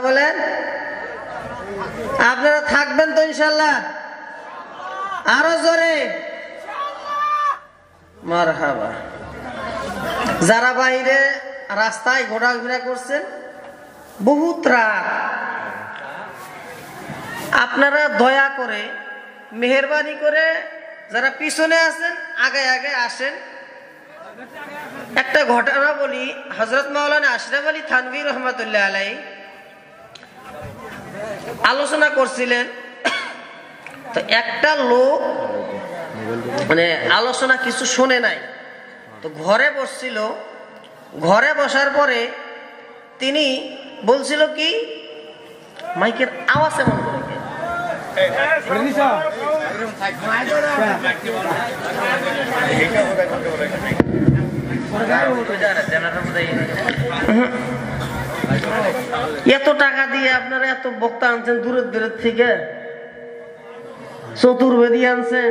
বলেন আপনারা থাকবেন তো ইনশাআল্লাহ? আরো জোরে মারহাবা। যারা বাইরে রাস্তায় ঘোরাফেরা করছেন বহুত রাত, আপনারা দয়া করে মেহেরবানি করে যারা পিছনে আছেন আগে আগে আসেন। একটা ঘটনা বলি, হযরত মাওলানা আশরাফ আলী থানভী রহমাতুল্লাহ আলাইহি আলোচনা করছিলেন। তো একটা লোক মানে আলোচনা কিছু শুনে নাই, তো ঘরে বসছিল। ঘরে বসার পরে তিনি বলছিল কি, মাইকের আওয়াজ এমন করে এত টাকা দিয়ে আপনারা এত বক্তা আনছেন দূরের দূরের থেকে, চতুর্বেদী আনছেন।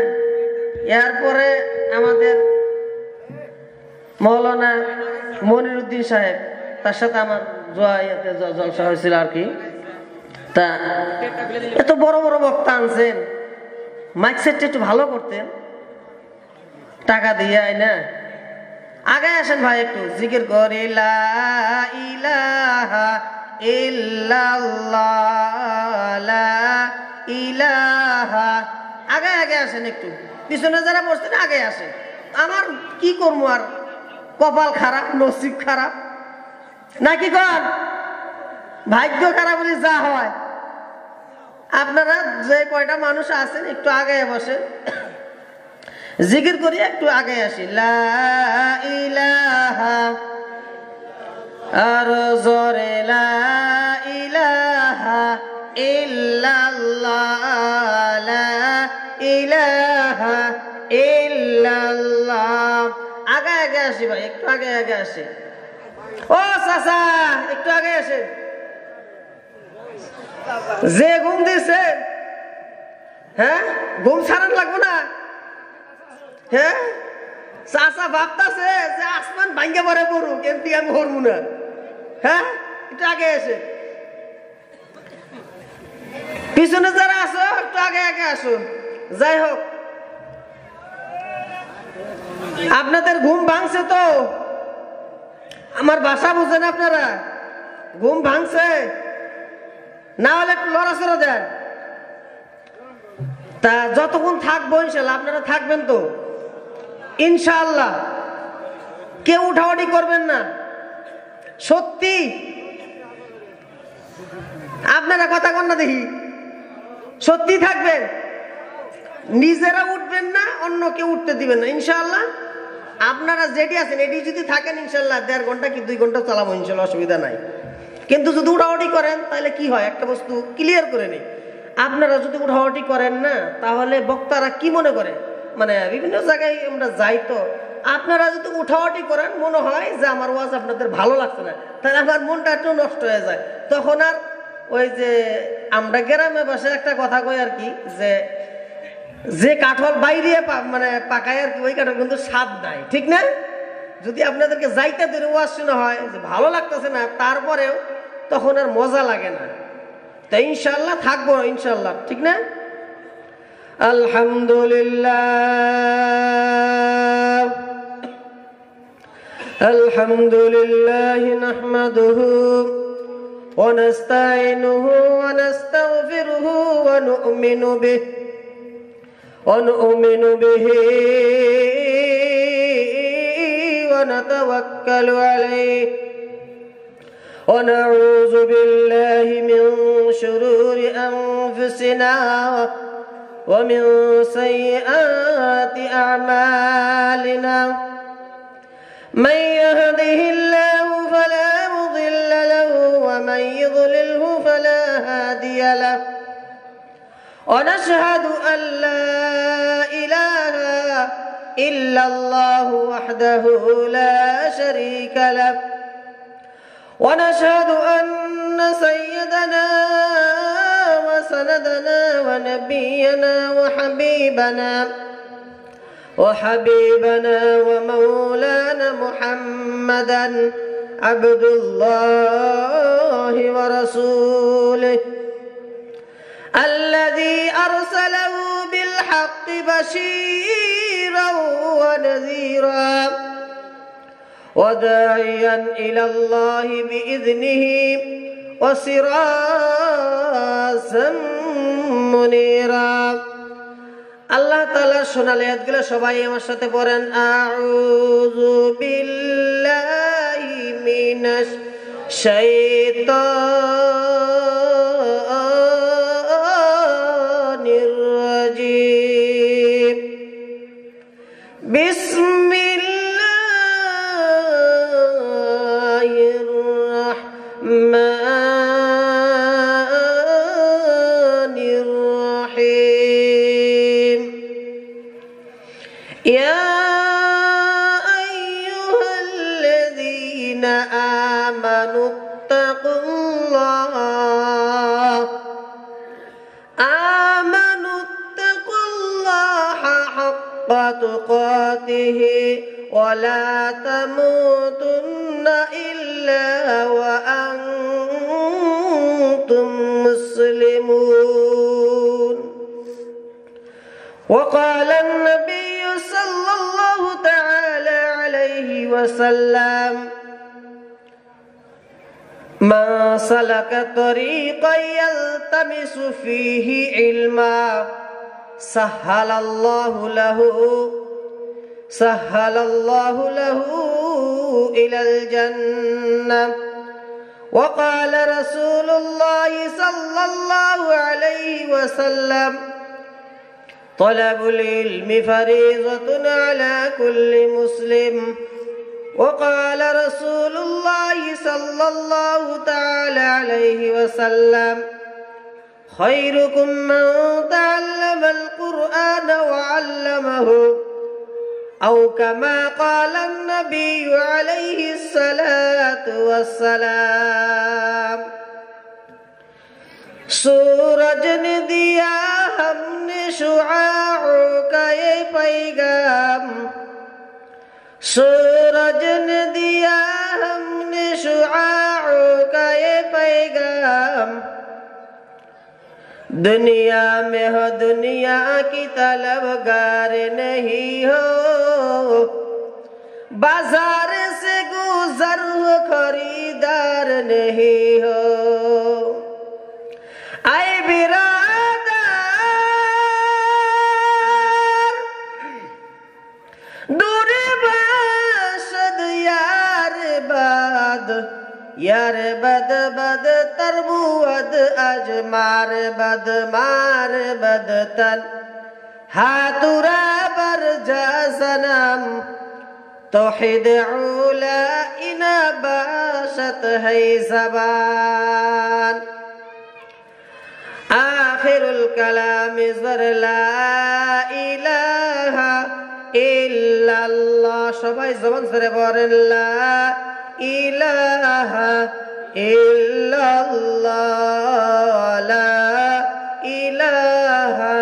এরপরে আমাদের মৌলানা মনিরুদ্দিন সাহেব, তার সাথে আমার জলসা হয়েছিল আর কি। তা এত বড় বড় বক্তা আনছেন, মাইক সেটটা একটু ভালো করতেন, টাকা দিয়ে আইনা। আগে আসেন ভাই, একটু জিকির করে লা ইলাহা ইল্লাল্লাহ লা ইলাহা। আগে আগে আসেন, একটু পিছনে যারা বসছেন আগে আসেন। আমার কি করবো আর, কপাল খারাপ, নসিব খারাপ নাকি কর, ভাগ্য খারাপ বলে যা হয়। আপনারা যে কয়টা মানুষ আছেন একটু আগে বসেন, জিকির করি, একটু আগে আসি। লা ইলাহা আর জোরে লা ইলাহা ইল্লাল্লাহ লা ইলাহা ইল্লাল্লাহ। আগে আগে আসি ভাই, একটু আগে আগে আসি। ও চাচা একটু আগে আসেন। যে ঘুম দিছে, হ্যাঁ ঘুম ছাড়ান লাগবো না। হ্যাঁ চাচা ভাবতাছে যে আসমান ভাঙ্গে পরে পড়ুক, এমনি আমি হরবো না। হ্যাঁ একটু আগে এসে, পিছনে যারা আসো একটু আগে আগে আসো। যাই হোক, আপনাদের ঘুম ভাঙছে তো, আমার ভাষা বুঝেন আপনারা? ঘুম ভাঙছে না হলে একটু লড়াচড়া দেন। তা যতক্ষণ থাকবো ইনশাল্লাহ আপনারা থাকবেন তো ইনশাআল্লাহ, কেউ উঠাউঠি করবেন না। সত্যি আপনারা কথা কন না দেখি, সত্যি থাকবেন, নিজেরা উঠবেন না, অন্য কেউ উঠতে দিবেন না ইনশাআল্লাহ। আপনারা যেটি আছেন এটি যদি থাকেন ইনশাআল্লাহ 1.5 ঘন্টা কি 2 ঘন্টা চালাবো ইনশাআল্লাহ, অসুবিধা নাই। কিন্তু যদি উঠাউঠি করেন তাহলে কি হয়, একটা বস্তু ক্লিয়ার করে নেই। আপনারা যদি উঠাউঠি করেন না তাহলে বক্তারা কি মনে করে, মানে বিভিন্ন জায়গায় আমরা যাই, তো আপনারা যদি উঠাউঠি করেন মনে হয় যে আমার ওয়াজ আপনাদের ভালো লাগছে না, তাহলে আমার মনটা একটু নষ্ট হয়ে যায়। তখন আর ওই যে আমরা গ্রামে বসে একটা কথা কই আর কি, যে কাঠল বাইরে মানে পাকায় আর কি, ওই কাঠল কিন্তু স্বাদ নাই, ঠিক না? যদি আপনাদেরকে যাইতে ধরে ওয়াজ শোনা হয় যে ভালো লাগতেছে না, তারপরেও তখন আর মজা লাগে না। তো ইনশাআল্লাহ থাকবো ইনশাআল্লাহ, ঠিক না? আলহামদুলিল্লাহ আলহামদুলিল্লাহ নাহমাদুহু ওয়া নাস্তাঈনুহু ওয়া নাস্তাগফিরুহু ওয়া নু'মিনু বিহি ওয়া নাতাওয়াক্কালু আলাইহি ওয়া নাউযু বিল্লাহি মিন শুরুরি আনফুসিনা ওয়া মিন সাইয়্যাতি আ'মালিনা। من يهده الله فلا مضل له ومن يضلله فلا هادي له ونشهد أن لا إله إلا الله وحده لا شريك له ونشهد أن سيدنا وسندنا ونبينا وحبيبنا ومولانا محمدا عبد الله ورسوله الذي أرسله بالحق بشيرا ونذيرا وداعيا إلى الله بإذنه وسراجا منيرا আল্লাহ তাআলার সোনালী আয়াতগুলো সবাই আমার সাথে পড়েন আউযু বিল্লাহি মিনাশ শাইতানির রাজিম বিসমিল্লাহির রাহমানির রাহিম يا أيها الذين آمنوا اتقوا الله حق تقاته ولا تموتن إلا وأنتم مسلمون وقال النبي صلى الله تعالى عليه وسلم من سلك طريقا يلتمس فيه علما سهل الله له إلى الجنة وقال رسول الله صلى الله عليه وسلم طلب العلم فريضة على كل مسلم وقال رسول الله صلى الله تعالى عليه وسلم خيركم من تعلم القرآن وعلمه أو كما قال النبي عليه الصلاة والسلام सूरज ने दिया हमने शुआओं का ये पैगाम सूरज ने दिया हमने शुआओं का ये पैगाम दुनिया में हो दुनिया की तलबगार नहीं हो बाजार से गुजर हो खरीदार नहीं हो आए बिरादर दूरे बाशद यार बद बद तरबुअद अजमार बद मार बद तन हातुरा बर जा सनम तौहीद उला इना बाशत है ज़बान आखिरुल कलाम ज़र ला इलाहा इल्लल्लाह সবাই জবান ছেড়ে বলেন লা ইলাহা ইল্লাল্লাহ লা ইলাহা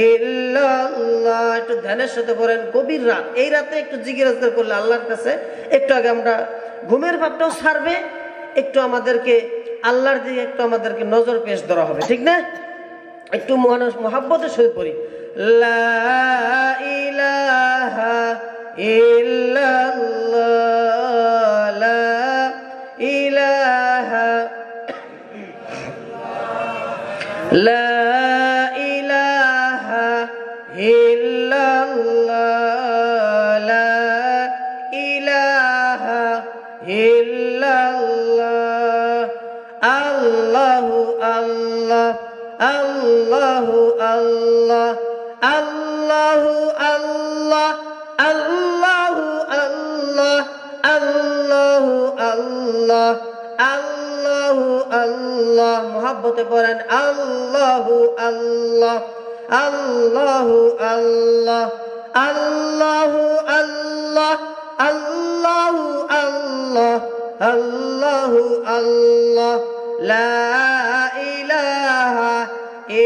ইল্লাল্লাহ একটু ধ্যানের সাথে পড়েন গভীর রাত এই রাতে একটু জিকির আজকার করলে আল্লাহর কাছে একটু আগে আমরা ঘুমের ভাবটাও ছাড়বে একটু আমাদেরকে আল্লাহর দিকে একটু আমাদেরকে নজর পেশ ধরা হবে ঠিক না একটু মহব্বতের সহিত পড়ি লা ইলাহা ইল্লাল্লাহ লা ইলাহা লা ইলাহা ইল্লাল্লাহ লা ইলাহা ইল্লাল্লাহ আল্লাহু আল্লাহ আল্লাহু আল্লাহ আল্লাহু আল্লাহ আল্লাহু আল্লাহ আল্লাহু আল্লাহ আল্লাহু আল্লাহ মুহাব্বতে পড়েন আল্লাহু আল্লাহ আল্লাহু আল্লাহ আল্লাহু আল্লাহ আল্লাহু আল্লাহ আল্লাহু আল্লাহ লা ইলাহা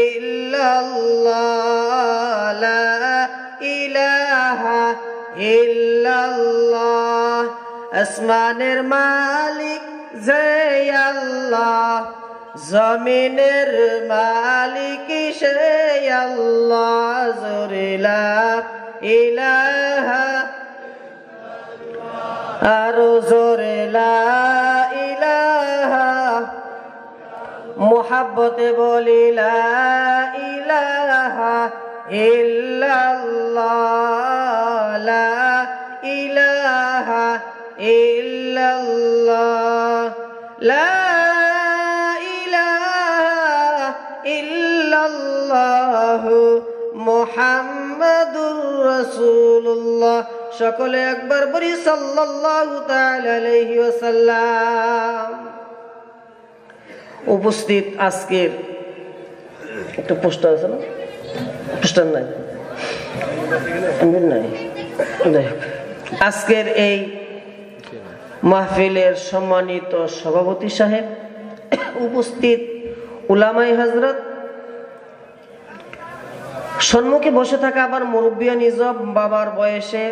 ইল্লাল্লাহ লা ইলাহা ইল্লাল্লাহ আসমানের মালিক যে আল্লাহ জমিনের মালিক সে আল্লাহ, জোরে লা ইলাহা, আরো জোরে লা ইলাহা, মুহাব্বতে বলি লা ইলাহা ইল্লাল্লাহ, লা ইলাহা ইল্লাল্লাহ, লা ইলাহা ইল্লাল্লাহ মুহাম্মাদুর রাসূলুল্লাহ। সকলে একবার বলি সাল্লাল্লাহু তাআলা আলাইহি ওয়াসাল্লাম। উপস্থিত আজকের একটা পোস্টার আছে না, পোস্টার নাই নাই, আজকের এই মাহফিলের সম্মানিত সভাপতি সাহেব, উপস্থিত উলামায়ে হযরত, সম্মুখে বসে থাকা আবার মুরব্বিয়া নিজব, বাবার বয়সে,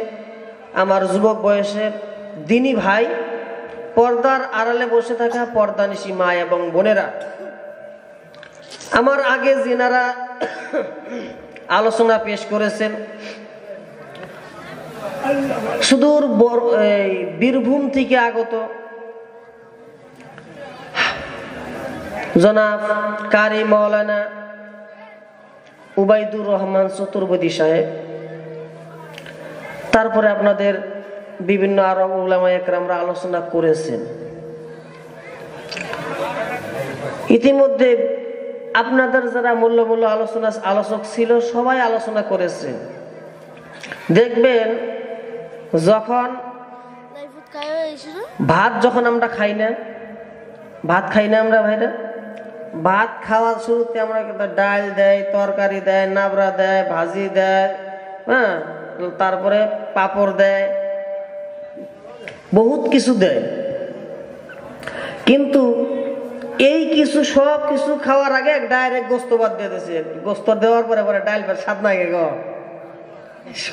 আমার যুবক বয়সের দিনী ভাই, পর্দার আড়ালে বসে থাকা পর্দানিশী মা এবং বোনেরা, আমার আগে যিনারা আলোচনা পেশ করেছেন, সুদূর বীরভূম থেকে আগত জনাব কারি মাওলানা উবাইদুর রহমান চতুর্বেদী সাহেব, তারপরে আপনাদের বিভিন্ন আরো উলামায়ে একরামরা আলোচনা করেছেন। ইতিমধ্যে আপনাদের যারা মূল্য আলোচক ছিল সবাই আলোচনা করেছেন। দেখবেন যখন ভাত যখন আমরা খাই না, ভাত খাই না আমরা ভাইরা, ভাত খাওয়ার শুরুতে আমরা ডাল দেয়, তরকারি দেয়, নাবড়া দেয়, ভাজি দেয়, হ্যাঁ, তারপরে পাপড় দেয়, বহুত কিছু দেয়। কিন্তু এই কিছু সব কিছু খাওয়ার আগে ডাইরেক্ট গোস্ত বাদ দিয়ে দিয়েছে। গোস্ত দেওয়ার পরে পরে ডাল ভাত স্বাদ লাগে গো,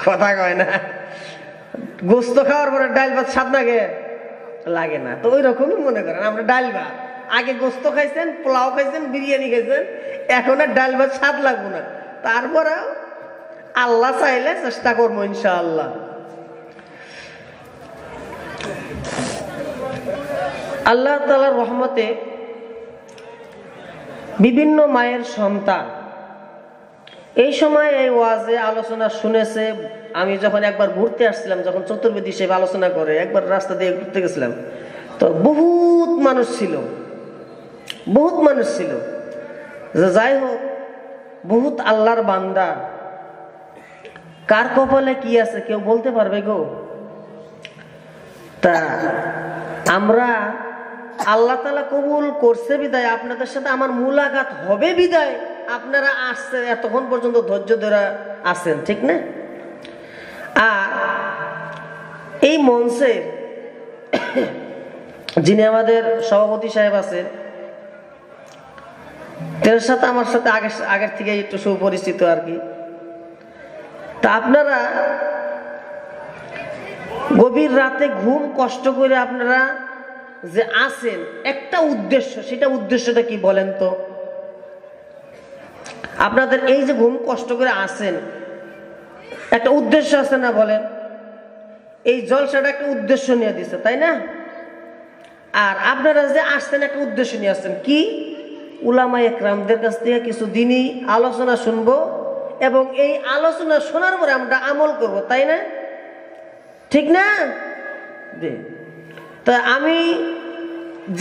কথা কয় না। গোস্ত খাওয়ার পরে ডাল ভাত স্বাদ লাগে না। তো ওই রকমই মনে করেন আমরা ডাল ভাত, আগে গোস্ত খাইছেন, পোলাও খাইছেন, বিরিয়ানি খাইছেন, এখন আর ডাল ভাত স্বাদ লাগবো না। তারপরে আল্লাহ চাইলে চেষ্টা করবো ইনশাআল্লাহ। আল্লাহ তাআলার রহমতে বিভিন্ন মায়ের সন্তান এই সময় এই ওয়াজে আলোচনা শুনেছে। আমি যখন একবার ঘুরতে আসছিলাম, যখন চতুর্বেদী সাহেব আলোচনা করে, একবার রাস্তা দিয়ে ঘুরতে গেছিলাম, তো বহুত মানুষ ছিল, বহুত মানুষ ছিল। যাই হোক, বহুত আল্লাহর বান্দা, কার কপালে কি আছে কেউ বলতে পারবে গো? তা আমরা আল্লাহ তাআলা কবুল করছে বিদায়, আপনাদের সাথে আমার মুলাকাত হবে বিদায় আপনারা আসছেন, এতক্ষণ পর্যন্ত ধৈর্য ধরে আছেন, ঠিক না? আর এই মঞ্চে যিনি আমাদের সভাপতি সাহেব আছেন, তার সাথে আমার সাথে আগের থেকে একটু সুপরিচিত আর কি। তা আপনারা গভীর রাতে ঘুম কষ্ট করে আপনারা যে আছেন, একটা উদ্দেশ্য, সেটা উদ্দেশ্যটা কি বলেন তো? আপনাদের এই যে ঘুম কষ্ট করে আছেন, একটা উদ্দেশ্য আছে না বলেন? এই জলসাটা একটা উদ্দেশ্য নিয়ে দিচ্ছে, তাই না? আর আপনারা যে আসছেন একটা উদ্দেশ্য নিয়ে আসছেন, কি? উলামায়ে একরামদের কাছ থেকে কিছু দিনই আলোচনা শুনবো এবং এই আলোচনা শোনার পরে আমরা আমল করব, তাই না? ঠিক না? তা আমি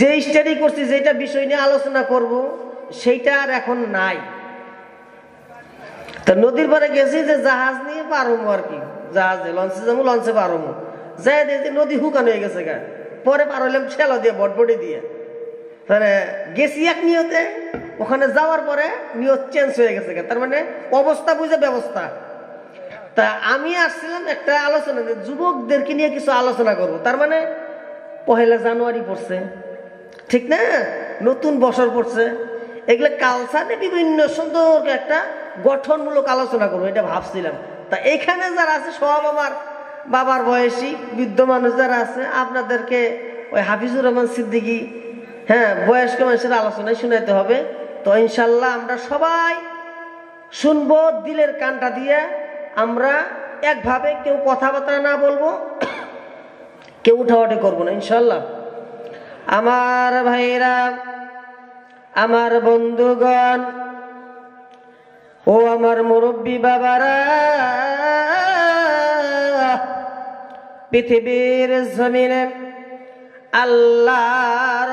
যে স্টাডি করছি, যেটা বিষয় নিয়ে আলোচনা করব, সেইটা আর এখন নাই। তা নদীর পারে গেছি যে জাহাজ নিয়ে পারবো আর কি, জাহাজে লঞ্চে যাবো, লঞ্চে পারবো, যাই দেখছি নদী হুকানো হয়ে গেছে গা। পরে পার হইলাম ঠেলা দিয়ে, বটবটি দিয়ে। তাহলে গেছি এক নিয়তে, ওখানে যাওয়ার পরে নিয়ত চেঞ্জ হয়ে গেছে গা, তার মানে অবস্থা বুঝে ব্যবস্থা। তা আমি আসছিলাম একটা আলোচনা, যুবকদেরকে নিয়ে কিছু আলোচনা করব। তার মানে 1 জানুয়ারি পড়ছে, ঠিক না? নতুন বছর পড়ছে, এগুলো কালচারে বিভিন্ন সুন্দর একটা গঠনমূলক আলোচনা করবো, এটা ভাবছিলাম। তা এখানে যারা আছে সব আমার বাবার বয়সী বৃদ্ধ মানুষ যারা আছে, আপনাদেরকে ওই হাফিজুর রহমান সিদ্দিকী হ্যাঁ, বয়স্ক মানুষের আলোচনায় শুনাইতে হবে। তো ইনশাল্লাহ আমরা সবাই শুনবো দিলের কানটা দিয়ে। আমরা একভাবে কেউ কথাবার্তা না বলবো, কেউ উঠাওয়াটি করবো না ইনশাল্লাহ। আমার ভাইরা, আমার বন্ধুগণ, ও আমার মুরব্বী বাবারা, পৃথিবীর জমিনে আল্লাহ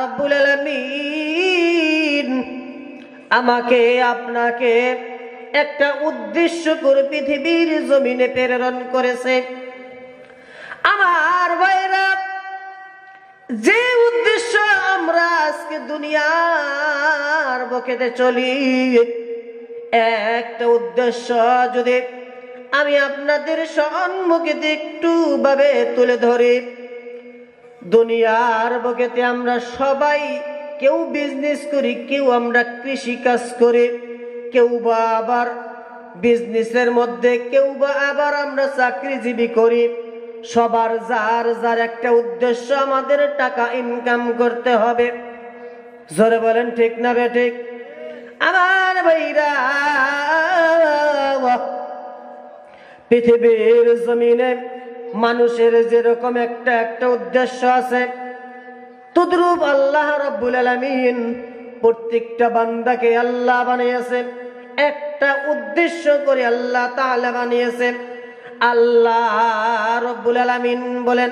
রাব্বুল আলামিন আমাকে আপনাকে একটা উদ্দেশ্য করে পৃথিবীর জমিনে প্রেরণ করেছে। আমার ভাইরা, যে উদ্দেশ্য আমরা আজকে দুনিয়ার বুকেতে চলি, একটা উদ্দেশ্য যদি আমি আপনাদের সম্মুখে একটু ভাবে তুলে ধরি। দুনিয়ার বুকেতে আমরা সবাই কেউ বিজনেস করি, কেউ আমরা কৃষি কাজ করি, কেউ বা আবার বিজনেসের মধ্যে, কেউ বা আবার আমরা চাকরিজীবী করি। সবার যার যার একটা উদ্দেশ্য, আমাদের টাকা ইনকাম করতে হবে। জোরে বলেন ঠিক না বেঠিক? আমার ভাইরা, পৃথিবীর জমিনে মানুষের যেরকম একটা উদ্দেশ্য আছে, তদ্রূপ আল্লাহ রাব্বুল আলামিন প্রত্যেকটা বান্দাকে আল্লাহ বানিয়েছেন একটা উদ্দেশ্য করে। আল্লাহ তাআলা বানিয়েছেন। আল্লাহ রাব্বুল আলামিন বলেন,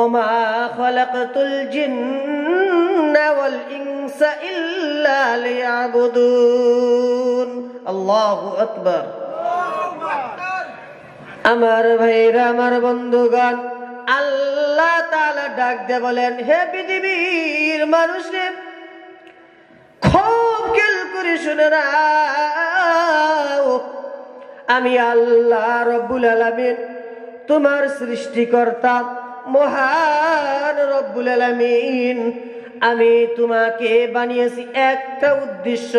ওমা খালাকতুল জিন্না ওয়াল ইনসা ইল্লা লিয়াবুদুন। আল্লাহু আকবার। আমার ভাইরা, আমার বন্ধুগণ, আল্লাহ তাআলা ডাক দিয়ে বলেন, হে পৃথিবীর মানুষরে, খুব খেয়াল করে শুনে নাও, আমি আল্লাহ রাব্বুল আলামিন তোমার সৃষ্টিকর্তা মহান রব্বুল আলামিন। আমি তোমাকে বানিয়েছি একটা উদ্দেশ্য,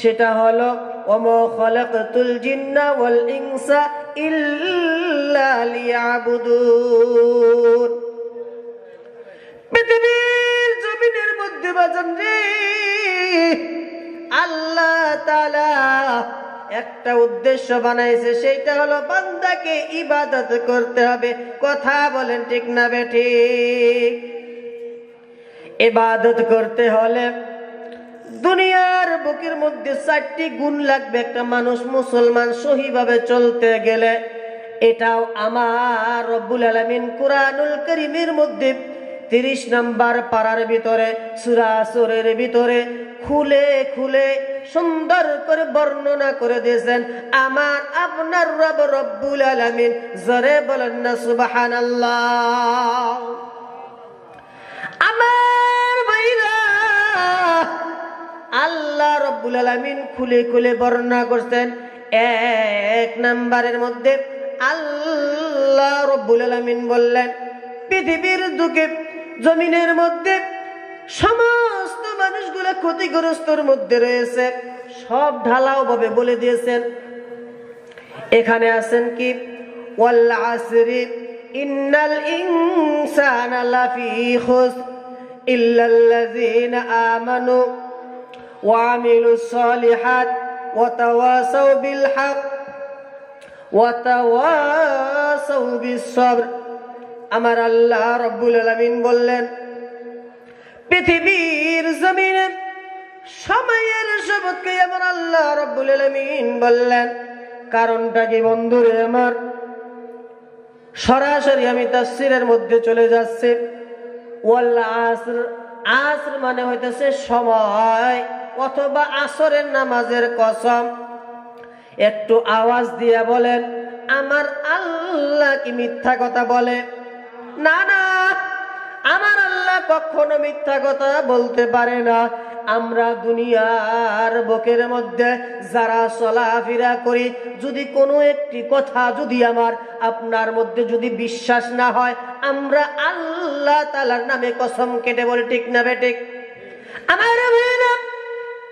সেটা হলো ওমা খালাকতুল জিন্না ওয়াল ইনসা ইল্লা লিয়াবুদুন। পৃথিবীর জমিনের মধ্যে বাজান রে, আল্লাহ তাআলা একটা উদ্দেশ্য বানাইছে, সেটা হলো বান্দাকে ইবাদত করতে হবে। কথা বলেন ঠিক না বেঠিক? ইবাদত করতে হলে দুনিয়ার বুকের মধ্যে 4টি গুণ লাগবে একটা মানুষ মুসলমান সহিভাবে চলতে গেলে। এটাও আমার রব্বুল আলামিন কুরআনুল কারীমের মধ্যে 30 নম্বর পারার ভিতরে সূরা আসরের ভিতরে খুলে খুলে সুন্দর করে বর্ণনা করে দিয়েছেন আমার আপনার রব রব্বুল আলামিন। জোরে বলেন না সুবহানাল্লাহ। আমার ভাইরা, আল্লাহ রব্বুল আলামিন খুলে খুলে বর্ণনা করছেন। 1 নম্বরের মধ্যে আল্লাহ রব্বুল আলামিন বললেন, পৃথিবীর দুকে জমিনের মধ্যে সমস্ত মানুষগুলো ক্ষতিগ্রস্তর মধ্যে রয়েছে, সব ঢালাও ভাবে বলে দিয়েছেন। এখানে আছেন কি, ওয়াল আসরি ইন্নাল ইনসানা লাফি খুসর ইল্লাল্লাযীনা আমানু ওয়া আমিলুস সালিহাত ওয়া তাওয়াসাউ বিল হক ওয়া তাওয়াসাউ বিস সবর। আমার আল্লাহ রাব্বুল আলামিন বললেন, পৃথিবীর জমিনে সময়ের শপথকে আমার আল্লাহ রাব্বুল আলামিন বললেন। কারণটা কি বন্ধুরে আমার? সরাসরি আমি তাফসীরের মধ্যে চলে যাচ্ছি। ওয়াল আসর, আসর মানে হইতেছে সময় অথবা আসরের নামাজের কসম। একটু আওয়াজ দিয়ে বলেন, আমার আল্লাহ কি মিথ্যা কথা বলে? না না, আমার আল্লাহ কখনো মিথ্যা কথা বলতে পারে না। আমরা দুনিয়ার বুকের মধ্যে যারা চলাফেরা করি, যদি কোনো একটি কথা যদি আমার আপনার মধ্যে যদি বিশ্বাস না হয়, আমরা আল্লাহ তাআলার নামে কসম কেটে বলি, ঠিক না বেঠিক? আমার ভাইরা,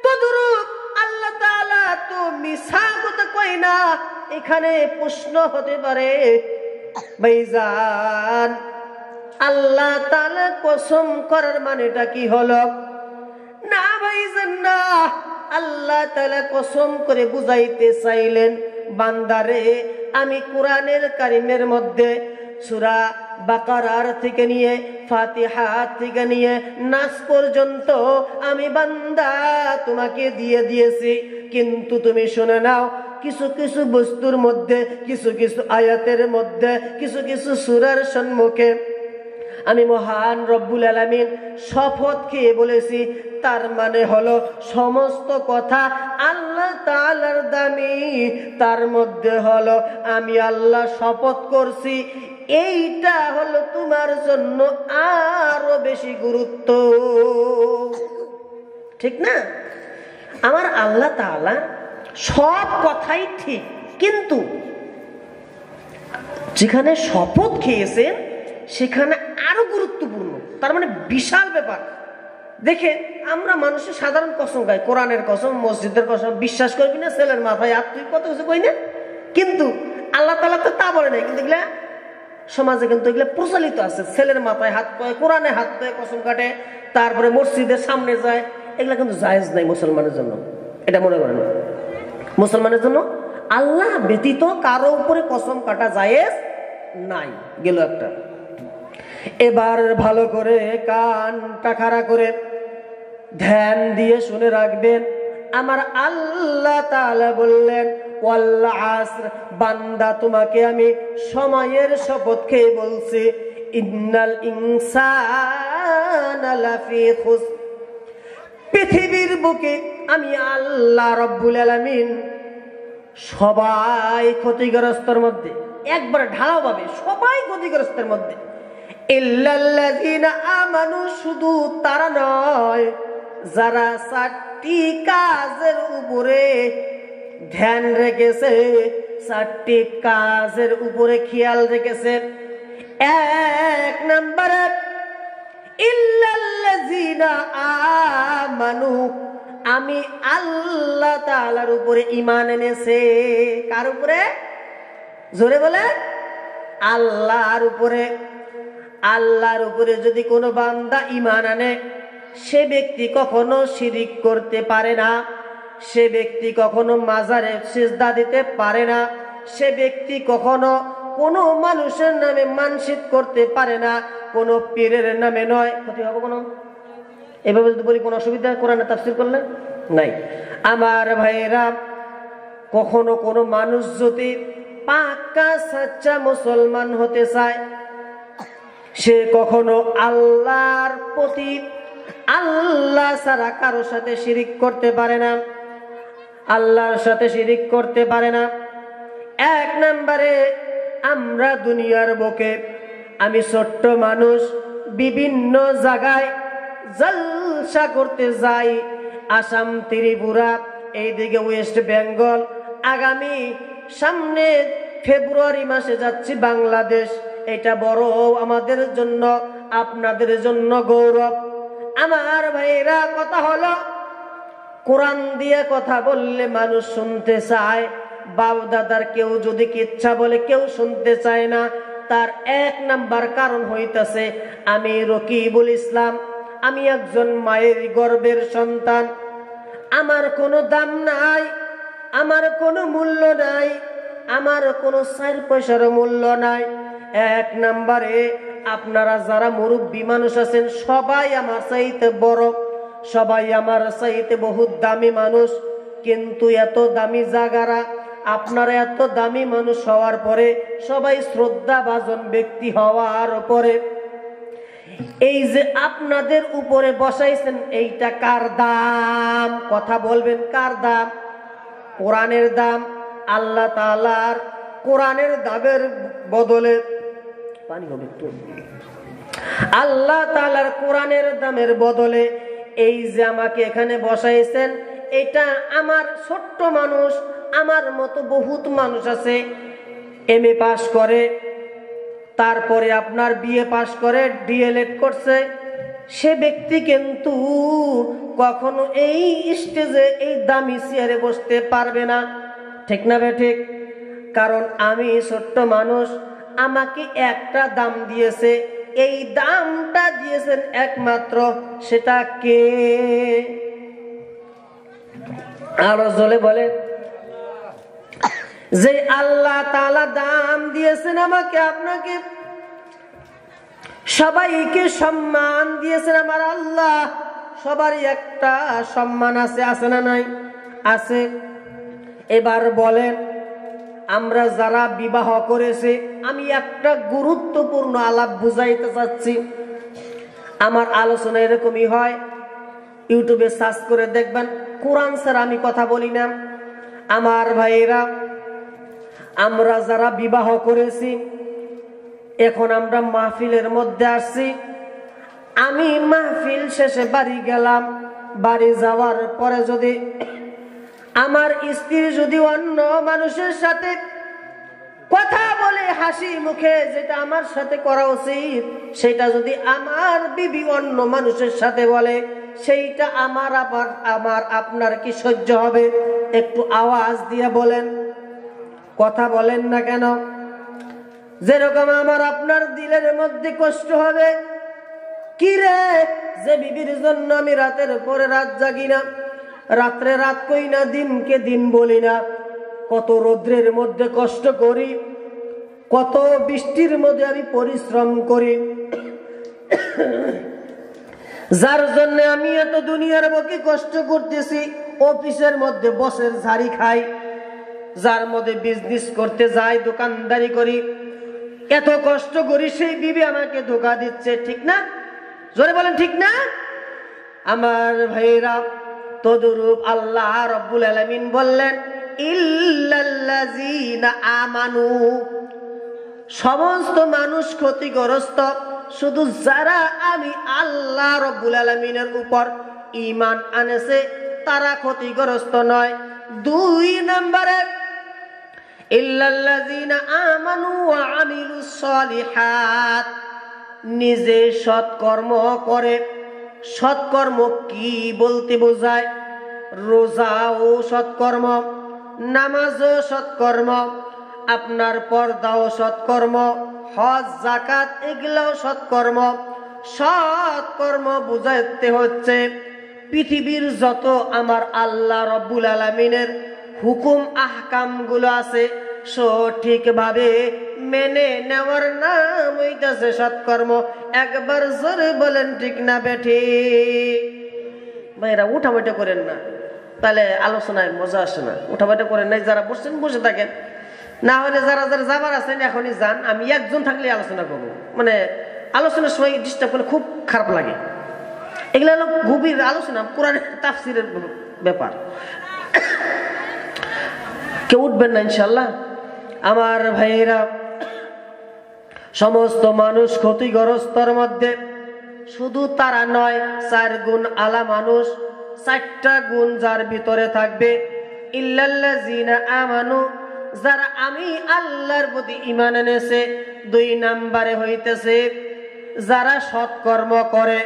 তদরূপ আল্লাহ তাআলা তো মিথ্যা কথা কয় না। এখানে প্রশ্ন হতে পারে, ভাইজান আল্লাহ তাআলা কসম করার মানেটা কি হলো? না ভাইজান না, আল্লাহ তাআলা কসম করে বুঝাইতে চাইলেন, বান্দারে আমি কোরআনের কারিমের মধ্যে সূরা বাকারার থেকে নিয়ে ফাতিহা থেকে নিয়ে নাস পর্যন্ত আমি বান্দা তোমাকে দিয়ে দিয়েছি, কিন্তু তুমি শুনে নাও, কিছু কিছু বস্তুর মধ্যে, কিছু কিছু আয়াতের মধ্যে, কিছু কিছু সূরার সম্মুখে আমি মহান রব্বুল আলামিন শপথ খেয়ে বলেছি। তার মানে হলো সমস্ত কথা আল্লাহ তাআলার দামি, তার মধ্যে হলো আমি আল্লাহ শপথ করছি, এইটা হলো তোমার জন্য আরো বেশি গুরুত্ব, ঠিক না? আমার আল্লাহ তাআলা সব কথাই ঠিক, কিন্তু যেখানে শপথ খেয়েছেন সেখানে আরো গুরুত্বপূর্ণ, তার মানে বিশাল ব্যাপার। দেখেন, আমরা মানুষের সাধারণ কসম গাই, কোরআনের কসম, মসজিদের কসম, বিশ্বাস করবি না, ছেলের মাথায় হাত, তুই কত কিছু কই না, কিন্তু আল্লাহ তাআলা তো তা বলে নাই। কিন্তু এগুলা সমাজে কিন্তু এগুলা প্রচলিত আছে, ছেলের মাথায় হাত পায়, কোরআনে হাত পায়, কসম কাটে, তারপরে মসজিদের সামনে যায়, এগুলা কিন্তু জায়েজ নাই মুসলমানের জন্য। এটা মনে করেন, মুসলমানের জন্য আল্লাহ ব্যতীত কারো উপরে কসম কাটা জায়েজ নাই। গেল একটা। এবার ভালো করে কানটা খাড়া করে ধ্যান দিয়ে শুনে রাখবেন, আমার আল্লাহ তাআলা বললেন, ওয়াল আসর, বান্দা তোমাকে আমি সময়ের শপথ খেয়ে বলছি, ইন্নাল ইনসানা লাফি খুসর, পৃথিবীর বুকে আমি আল্লাহ রাব্বুল আলামিন সবাই ক্ষতিগ্রস্তের মধ্যে, একবার ঢালাওভাবে সবাই ক্ষতিগ্রস্তের মধ্যে, ইল্লাল্লাযীনা আমানু, শুধু তারা নয় যারা 4টি কাজের উপরে ধ্যান রেখেছে, 4টি কাজের উপরে খেয়াল রেখেছে। 1 নম্বরে ইল্লাল্লাযীনা আমানু, আমি আল্লাহ তাআলার উপরে ঈমান এনেছে। কার উপরে? জোরে বলে, আল্লাহর উপরে। আল্লাহর উপরে যদি কোনো বান্দা ঈমান আনে, সে ব্যক্তি কখনো শিরিক করতে পারে না, সে ব্যক্তি কখনো মাজারে সিজদা দিতে পারে না, সে ব্যক্তি কখনো কোনো মানুষের নামে মানসিক করতে পারে না, কোনো পীরের নামে নয়। ক্ষতি হবে কোনো? এভাবে যদি বলি কোনো অসুবিধা কোরআনে তাফসীর করলে নাই। আমার ভাইয়েরা, কখনো কোনো মানুষ যদি পাক্কা সচ্চা মুসলমান হতে চায়, সে কখনো আল্লাহর প্রতি, আল্লাহ ছাড়া কারোর সাথে শিরিক করতে পারে না, আল্লাহর সাথে শিরিক করতে পারে না। 1 নম্বরে, আমরা দুনিয়ার বুকে, আমি ছোট্ট মানুষ, বিভিন্ন জায়গায় জলসা করতে যাই, আসাম, ত্রিপুরা, এইদিকে ওয়েস্ট বেঙ্গল, আগামী সামনে ফেব্রুয়ারি মাসে যাচ্ছি বাংলাদেশ। এটা বড় আমাদের জন্য, আপনাদের জন্য গৌরব। আমার ভাইরা, কথা হলো, কোরআন দিয়ে কথা বললে মানুষ শুনতে চায়, বাপ দাদার কেউ যদি কিচ্ছা বলে কেউ শুনতে চায় না। তার 1 নাম্বার কারণ হইতাছে, আমি রকিবুল ইসলাম, আমি একজন মায়ের গর্ভের সন্তান, আমার কোনো দাম নাই, আমার কোনো মূল্য নাই, আমার কোনো 4 পয়সার মূল্য নাই। 1 নম্বরে, আপনারা যারা মুরব্বী মানুষ আছেন সবাই আমার চাইতে বড়, সবাই আমার চাইতে বহুত দামি মানুষ, কিন্তু এত দামি জায়গারা, আপনারা এত দামি মানুষ হওয়ার পরে, সবাই শ্রদ্ধাভাজন ব্যক্তি হওয়ার পরে, এই যে আপনাদের উপরে বসাইছেন, এইটা কার দাম? কথা বলবেন, কার দাম? কোরআনের দাম। আল্লাহ তাআলার কোরআনের দামের বদলে, পানি হবে তো, আল্লাহ তাআলার কোরআনের দামের বদলে এই যে আমাকে এখানে বসাইছেন, এটা আমার ছোট্ট মানুষ, আমার মতো বহুত মানুষ আছে এমএ পাস করে, তারপরে আপনার বিএ পাস করে, ডিএলএড করছে, সে ব্যক্তি কিন্তু কখনো এই স্টেজে, এই দামি চেয়ারে বসতে পারবে না, ঠিক না বে ঠিক? কারণ আমি ছোট্ট মানুষ, আমাকে একটা দাম দিয়েছে, এই দামটা দিয়েছেন একমাত্র সেটা কে? আরো জোরে বলে, যে আল্লাহ তাআলা দাম দিয়েছেন আমাকে আপনাকে, সবাইকে সম্মান দিয়েছেন আমার আল্লাহ। সবারই একটা সম্মান আছে, আছে না নাই? আছে। এবার বলেন, আমরা যারা বিবাহ করেছি, আমি একটা গুরুত্বপূর্ণ আলাপ বুঝাইতে চাচ্ছি। আমার আলোচনা এরকমই হয়, ইউটিউবে সার্চ করে দেখবেন, কোরআন ছাড়া আমি কথা বলি না। আমার ভাইয়েরা, আমরা যারা বিবাহ করেছি, এখন আমরা মাহফিলের মধ্যে আসছি। আমি মাহফিল শেষে বাড়ি গেলাম, বাড়ি যাওয়ার পরে যদি আমার স্ত্রী যদি অন্য মানুষের সাথে কথা বলে হাসি মুখে, যেটা আমার সাথে করা উচিত, সেটা যদি আমার বিবি অন্য মানুষের সাথে বলে, সেইটা আমার আপনার কি সহ্য হবে? একটু আওয়াজ দিয়ে বলেন, কথা বলেন না কেন? যেরকম আমার আপনার দিলের মধ্যে কষ্ট হবে, কি রে, যে বিবির জন্য আমি রাতের পরে রাত জাগি না, রাত্রে রাত কই না, দিনকে দিন বলি না, কত রৌদ্রের মধ্যে কষ্ট করি, কত বৃষ্টির মধ্যে আমি পরিশ্রম করি, যার জন্য আমি এত দুনিয়ার বুকে কষ্ট করতেছি, অফিসের মধ্যে বসের ঝাড়ি খাই, যার মধ্যে বিজনেস করতে যাই, দোকানদারি করি, এত কষ্ট করি, সেই বিবি আমাকে ধোঁকা দিচ্ছে, ঠিক না? জোরে বলেন, ঠিক না? আমার ভাইরা, তদরূপ আল্লাহ রাব্বুল আলামিন বললেন, ইল্লাল্লাযীনা আমানু, সমস্ত মানুষ ক্ষতিগ্রস্ত, শুধু যারা আমি আল্লাহ রাব্বুল আলামিনের উপর ঈমান আনেছে তারা ক্ষতিগ্রস্ত নয়। 2 নম্বরে, ইল্লাল্লাযীনা আমানু ওয়া আমিলুস সলিহাত, নিজে সৎকর্ম করে। সৎকর্ম কি বলতে বোঝায়? রোজাও সৎকর্ম, নামাজও সৎকর্ম, আপনার পর্দাও সৎকর্ম, হজ যাকাত এগুলোও সৎকর্ম। সৎকর্ম বুঝাইতে হচ্ছে পৃথিবীর যত আমার আল্লাহ রাব্বুল আলামিনের হুকুম আহকাম গুলো আছে, সঠিকভাবে মেনে নেওয়ার নাম হইতেছে সৎকর্ম। একবার জোরে বলেন, ঠিক না বেঠিক? ভাইরা, উঠাবাটা করেন না, তাহলে আলোচনায় মজা আসে না। উঠাবাটা করেন নাই, যারা বসছেন বসে থাকেন, না হলে যারা যারা যাবার আছেন এখনই যান। আমি একজন থাকলে আলোচনা করবো, মানে আলোচনার সময় ডিস্টার্ব করলে খুব খারাপ লাগে। এগুলো হলো গভীর আলোচনা, কোরআনের তাফসীরের ব্যাপার। কেউ উঠবেন না ইনশাল্লাহ। আমার ভাইয়েরা, সমস্ত মানুষ ক্ষতিগ্রস্তর মধ্যে, শুধু তারা নয়, 4 গুণ আলা মানুষ, 4টা গুণ যার ভিতরে থাকবে। ইল্লাল্লাযীনা আমানু, যারা আমি আল্লাহর প্রতি ঈমান এনেছে। 2 নম্বরে হইতেছে যারা সৎকর্ম করে।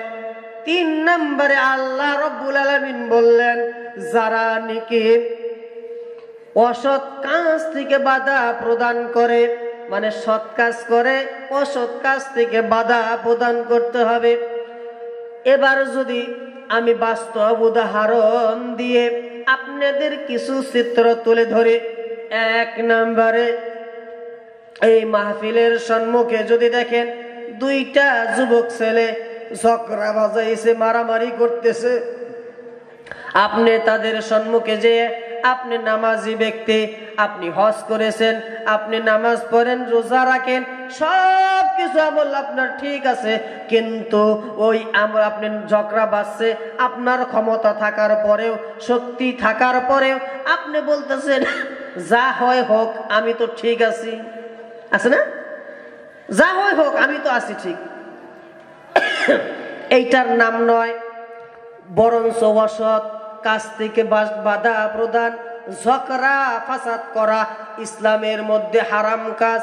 3 নম্বরে আল্লাহ রাব্বুল আলামিন বললেন, যারা নাকি অসৎ কাজ থেকে বাধা প্রদান করে, মানে সৎ কাজ করে, অসৎ কাজ থেকে বাধা প্রদান করতে হবে। এবার যদি আমি বাস্তব উদাহরণ দিয়ে আপনাদের কিছু চিত্র তুলে ধরে, 1 নম্বরে, এই মাহফিলের সম্মুখে যদি দেখেন 2টা যুবক ছেলে ঝগড়া বাজাইছে, মারামারি করতেছে, আপনি তাদের সম্মুখে যে, আপনি নামাজি ব্যক্তি, আপনি হজ করেছেন, আপনি নামাজ পড়েন, রোজা রাখেন, সব কিছু আমল আপনার ঠিক আছে, কিন্তু ওই আপনি ঝগড়া বাজছে, আপনার ক্ষমতা থাকার পরেও, শক্তি থাকার পরেও আপনি বলতেছেন যা হয় হোক আমি তো ঠিক আছি, আছে না? যা হয় হোক আমি তো আছি ঠিক। এইটার নাম নয়, বরঞ্চ অসৎ কাজ থেকে বাধা প্রদান, ঝগড়া ফাসাদ করা ইসলামের মধ্যে হারাম কাজ।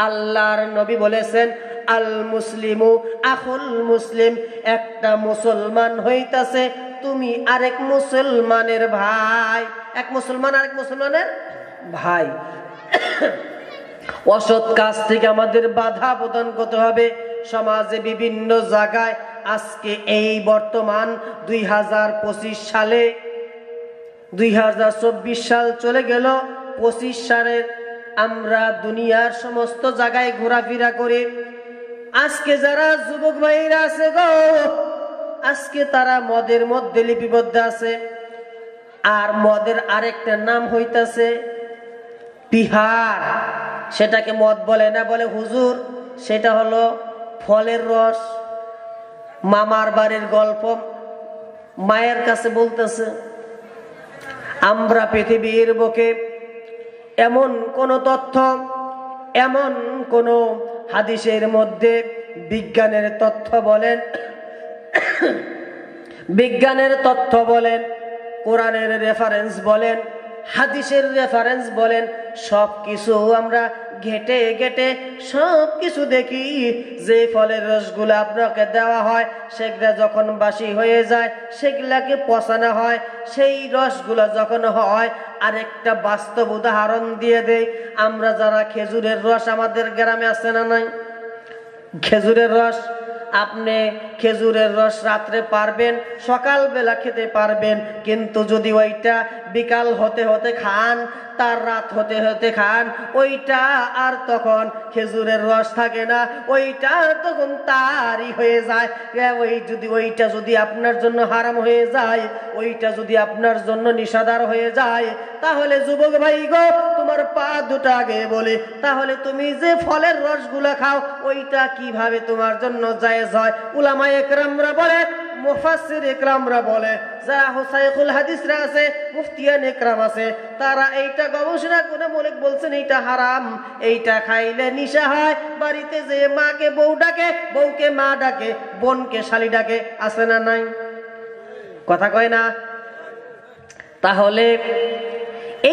আল্লাহর নবী বলেছেন, আল মুসলিমু আখুল মুসলিম, একটা মুসলমান হইতাছে তুমি আরেক মুসলমানের ভাই, এক মুসলমান আরেক মুসলমানের ভাই। অসৎ কাজ থেকে আমাদের বাধা প্রদান করতে হবে, সমাজে বিভিন্ন জায়গায় আজকে এই বর্তমান 2025 সালে 2024 সাল চলে গেল, 25 সালের আমরা দুনিয়ার সমস্ত জায়গায় ঘোরাফেরা করি। আজকে যারা যুবক ভাইরা আছে গো, আজকে তারা মদের মধ্যে লিপিবদ্ধ আছে। আর মদের আরেকটা নাম হইতাছে বিহার। সেটাকে মদ বলে না, বলে হুজুর সেটা হলো ফলের রস। মামার বাড়ির গল্প, মায়ের কাছে বলতেছে আমরা পৃথিবীর বুকে এমন কোন তথ্য, এমন কোন হাদিসের মধ্যে বিজ্ঞানের তথ্য বলেন, বিজ্ঞানের তথ্য বলেন, কোরআনের রেফারেন্স বলেন, হাদিসের রেফারেন্স বলেন, সব কিছু আমরা ঘেটে ঘেটে সব কিছু দেখি যে ফলের রসগুলো আপনাকে দেওয়া হয় সেগুলা যখন বাসি হয়ে যায় সেগুলাকে পচানো হয়। সেই রসগুলো যখন হয়, আরেকটা বাস্তব উদাহরণ দিয়ে দেই, আমরা যারা খেজুরের রস আমাদের গ্রামে আছে না নাই, খেজুরের রস, আপনি খেজুরের রস রাত্রে পারবেন, সকালবেলা খেতে পারবেন, কিন্তু যদি ওইটা বিকাল হতে হতে খান, তার রাত হতে হতে খান, ওইটা আর তখন খেজুরের রস থাকে না, ওইটা তখন তারই হয়ে যায়। ওইটা যদি আপনার জন্য হারাম হয়ে যায়, ওইটা যদি আপনার জন্য নিষেধার হয়ে যায়, তাহলে যুবক ভাই গো, তোমার পা দুটো আগে বলে, তাহলে তুমি যে ফলের রসগুলা খাও ওইটা কিভাবে তোমার জন্য জায়েজ হয়? উলামা একরামরা বলে, মুফাসসির একরামরা বলে, যারা হুসাইকুল হাদিসরা আছে, মুফতিয়ান একরাম আছে, তারা এইটা গবেষণা করে মনে বলছেন এইটা হারাম, এইটা খাইলে নিশা হয়। বাড়িতে যে মাকে বউ ডাকে, বউকে মা ডাকে, বোনকে শালি ডাকে, আছে না নাই? কথা কয় না? তাহলে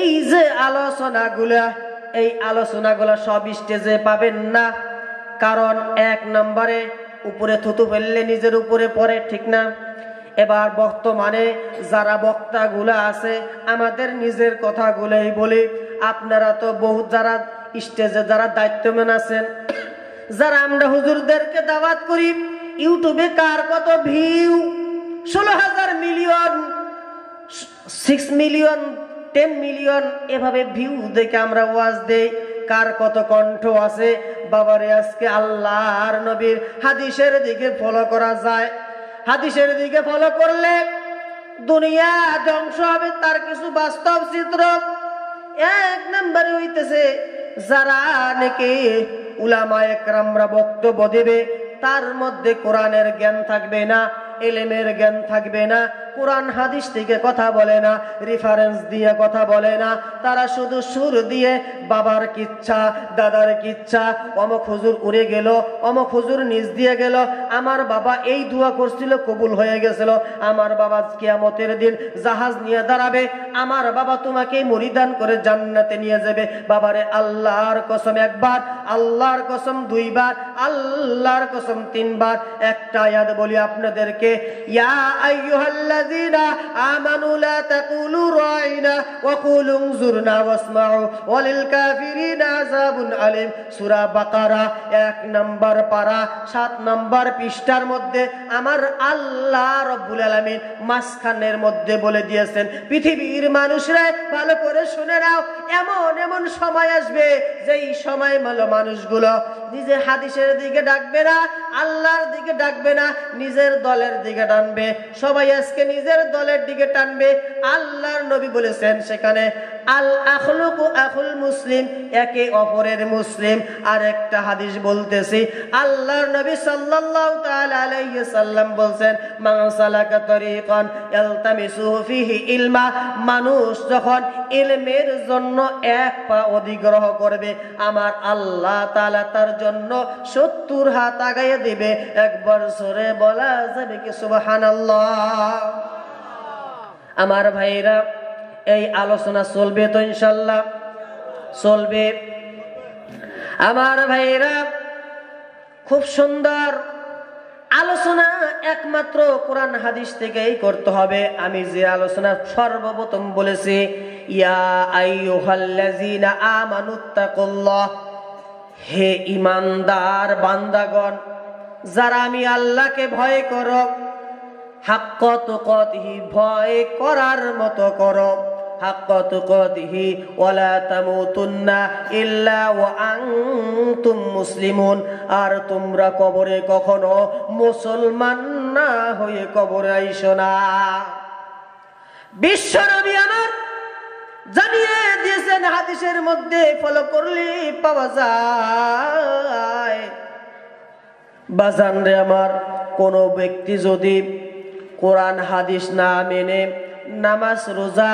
এই যে আলোচনাগুলা, এই আলোচনাগুলা সব স্টেজে পাবেন না, কারণ এক নম্বরে উপরে থুতু ফেললে নিজের উপরে পড়ে, ঠিক না? এবার বর্তমানে যারা বক্তাগুলা আছে, আমাদের নিজের কথাগুলাই বলি। আপনারা তো বহুত যারা স্টেজে যারা দায়িত্বম্যান আছেন, যারা আমরা হুজুরদেরকে দাওয়াত করি, ইউটিউবে কার কত ভিউ, 16,000 মিলিয়ন, 6 মিলিয়ন, 10 মিলিয়ন এভাবে ভিউ দেখে আমরা ওয়াজ দেই, কার কত কণ্ঠ আছে। বাবারে, আজকে আল্লাহর নবীর হাদিসের দিকে ফলো করা যায়। হাদিসের দিকে ফলো করলে দুনিয়া ধ্বংস হবে, তার কিছু বাস্তব চিত্র। এক নম্বরে হইতেছে যারা নাকি উলামা একরামরা বক্তব্য দেবে, তার মধ্যে কোরআনের জ্ঞান থাকবে না, এলেমের জ্ঞান থাকবে না, কোরআন হাদিস থেকে কথা বলে না, রেফারেন্স দিয়ে কথা বলে না, তারা শুধু সুর দিয়ে বাবার কিচ্ছা, দাদার কিচ্ছা, অমুক হুজুর উড়ে গেল, অমুক হুজুর নিজ দিয়ে গেল, আমার বাবা এই দোয়া করছিল কবুল হয়ে গেছিল, আমার বাবা কিয়ামতের দিন জাহাজ নিয়ে দাঁড়াবে, আমার বাবা তোমাকে মরিদান করে জান্নাতে নিয়ে যাবে। বাবারে, আল্লাহর কসম একবার, আল্লাহর কসম দুইবার, আল্লাহর কসম তিনবার। একটা আয়াত বলি আপনাদেরকে, ইয়া আইয়ুহাল্লাযীনা আমানু লা তাকুলু রাইনা ওয়া কুলু উনজুরনা ওয়াসমাউ ওয়ালিল কাফিরিনা আযাবুন আলীম। সূরা বাকারা 1 নম্বর পারা 7 নম্বর পৃষ্ঠার মধ্যে আমার আল্লাহ রাব্বুল আলামিন মাঝখানের মধ্যে বলে দিয়েছেন, পৃথিবীর মানুষরা ভালো করে শুনে নাও, এমন এমন সময় আসবে যেই সময় মানুষগুলো নিজের হাদিসের দিকে ডাকবে না, আল্লাহর দিকে ডাকবে না, নিজের দলের দিকে টানবে। সবাই আজকে নিজের দলের দিকে টানবে। আল্লাহর নবী বলেছেন সেখানে, আল আখলুকু আখুল মুসলিম, একে অপরের মুসলিম। আর একটা হাদিস বলতেছি, আল্লাহর নবী সাল্লাল্লাহু তাআলা আলাইহি সাল্লাম বলেন, মান সালাকা তরিকান ইলতামিসু ফিহি ইলমা, মানুষ যখন ইলমের জন্য এক পা অধিগ্রহ করবে, আমার আল্লাহ তাআলা তার জন্য 70 হাত আগাইয়ে দিবে। একবার জোরে বলা যাবে কি সুবহানাল্লাহ? আমার ভাইরা, এই আলোচনা চলবে তো ইনশাআল্লাহ? চলবে। আমার ভাইরা, খুব সুন্দর আলোচনা একমাত্র কোরআন হাদিস থেকেই করতে হবে। আমি যে আলোচনা সর্বপ্রথম বলেছি, ইয়া আইয়ুহাল্লাযীনা আমানুত্তাকুল্লাহ, হে ঈমানদার বান্দাগণ, যারা আমি আল্লাহকে ভয় করো, হাক্কা তুকাতিহি, ভয় করার মতো করো, হাক্কা তুকাতিহি ওয়ালা তামুতুন্না ইল্লা ওয়া আনতুম মুসলিমুন। আর তোমরা কবরে কখনো মুসলমান না হয়ে কবরে আইসো না। বিশ্ব নবী আমার জানিয়ে দিয়েছেন, হাদিসের মধ্যে ফলো করলে পাওয়া যায়। বাজান রে আমার, কোন ব্যক্তি যদি কোরআন হাদিস না মেনে, নামাজ রোজা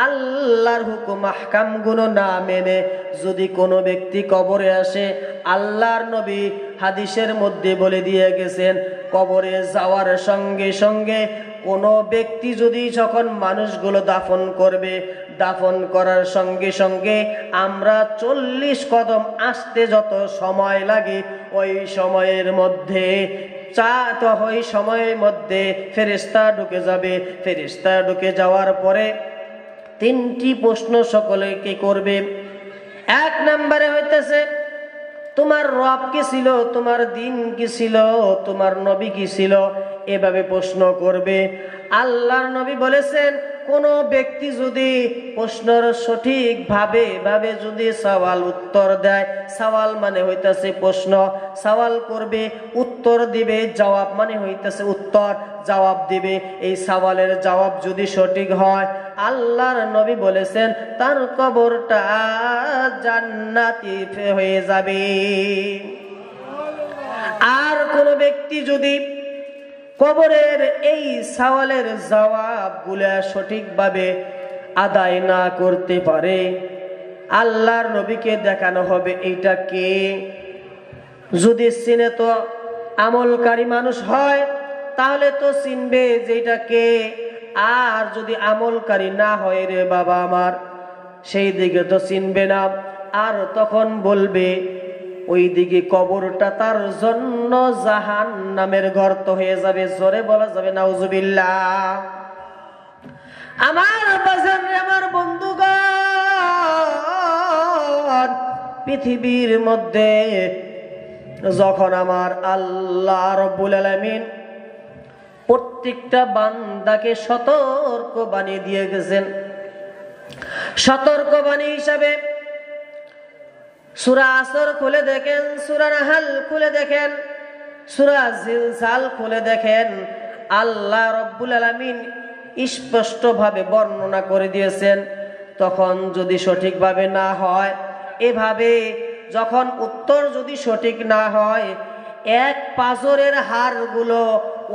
আল্লাহর হুকুম আহকাম গুলো না মেনে যদি কোনো ব্যক্তি কবরে আসে, আল্লাহর নবী হাদিসের মধ্যে বলে দিয়ে গেছেন, কবরে যাওয়ার সঙ্গে সঙ্গে কোনো ব্যক্তি যদি যখন মানুষগুলো দাফন করবে, দাফন করার সঙ্গে সঙ্গে আমরা 40 কদম আসতে যত সময় লাগে, ওই সময়ের মধ্যে ওই সময়ের মধ্যে ফেরেশতা ঢুকে যাবে। ফেরেশতা ঢুকে যাওয়ার পরে 3টি প্রশ্ন সকলকে করবে। 1 নম্বরে হইতেছে, তোমার রব কি ছিল, তোমার দিন কি ছিল, তোমার নবী কি ছিল, এভাবে প্রশ্ন করবে। আল্লাহর নবী বলেছেন, কোন ব্যক্তি যদি প্রশ্নের সঠিক ভাবে যদি সওয়াল উত্তর দেয়, সওয়াল মানে হইতেছে প্রশ্ন, সওয়াল করবে, উত্তর দিবে, জবাব মানে হইতেছে উত্তর, জবাব দিবে। এই সওয়ালের জবাব যদি সঠিক হয়, আল্লাহর নবী বলেছেন তার কবরটা জান্নাতি হয়ে যাবে। আর কোন ব্যক্তি যদি কবরের এই সওয়ালের জবাবগুলো সঠিকভাবে আদায় না করতে পারে, আল্লাহর নবীকে দেখানো হবে এইটা কে। যদি চিনে তো আমলকারী মানুষ হয় তাহলে তো চিনবে যে এটা কে। আর যদি আমলকারী না হয় রে বাবা আমার, সেই দিকে তো চিনবে না। আর তখন বলবে ওই দিকে কবরটা তার জন্য জাহান্নামের গর্ত হয়ে যাবে। জোরে বলা যাবে নাউজুবিল্লাহ। আমার বাজান, আমার বন্ধুগণ, পৃথিবীর মধ্যে যখন আমার আল্লাহ রাব্বুল আলামিন প্রত্যেকটা বান্দাকে সতর্ক বানিয়ে দিয়ে গেছেন, সতর্ক বাণী হিসাবে সূরা আসর খুলে দেখেন, সূরা নাহল খুলে দেখেন, সূরা জিলজাল খুলে দেখেন, আল্লাহ রাব্বুল আলামিন স্পষ্টভাবে বর্ণনা করে দিয়েছেন। তখন যদি সঠিকভাবে না হয়, এভাবে যখন উত্তর যদি সঠিক না হয়, এক পাজরের হাড়গুলো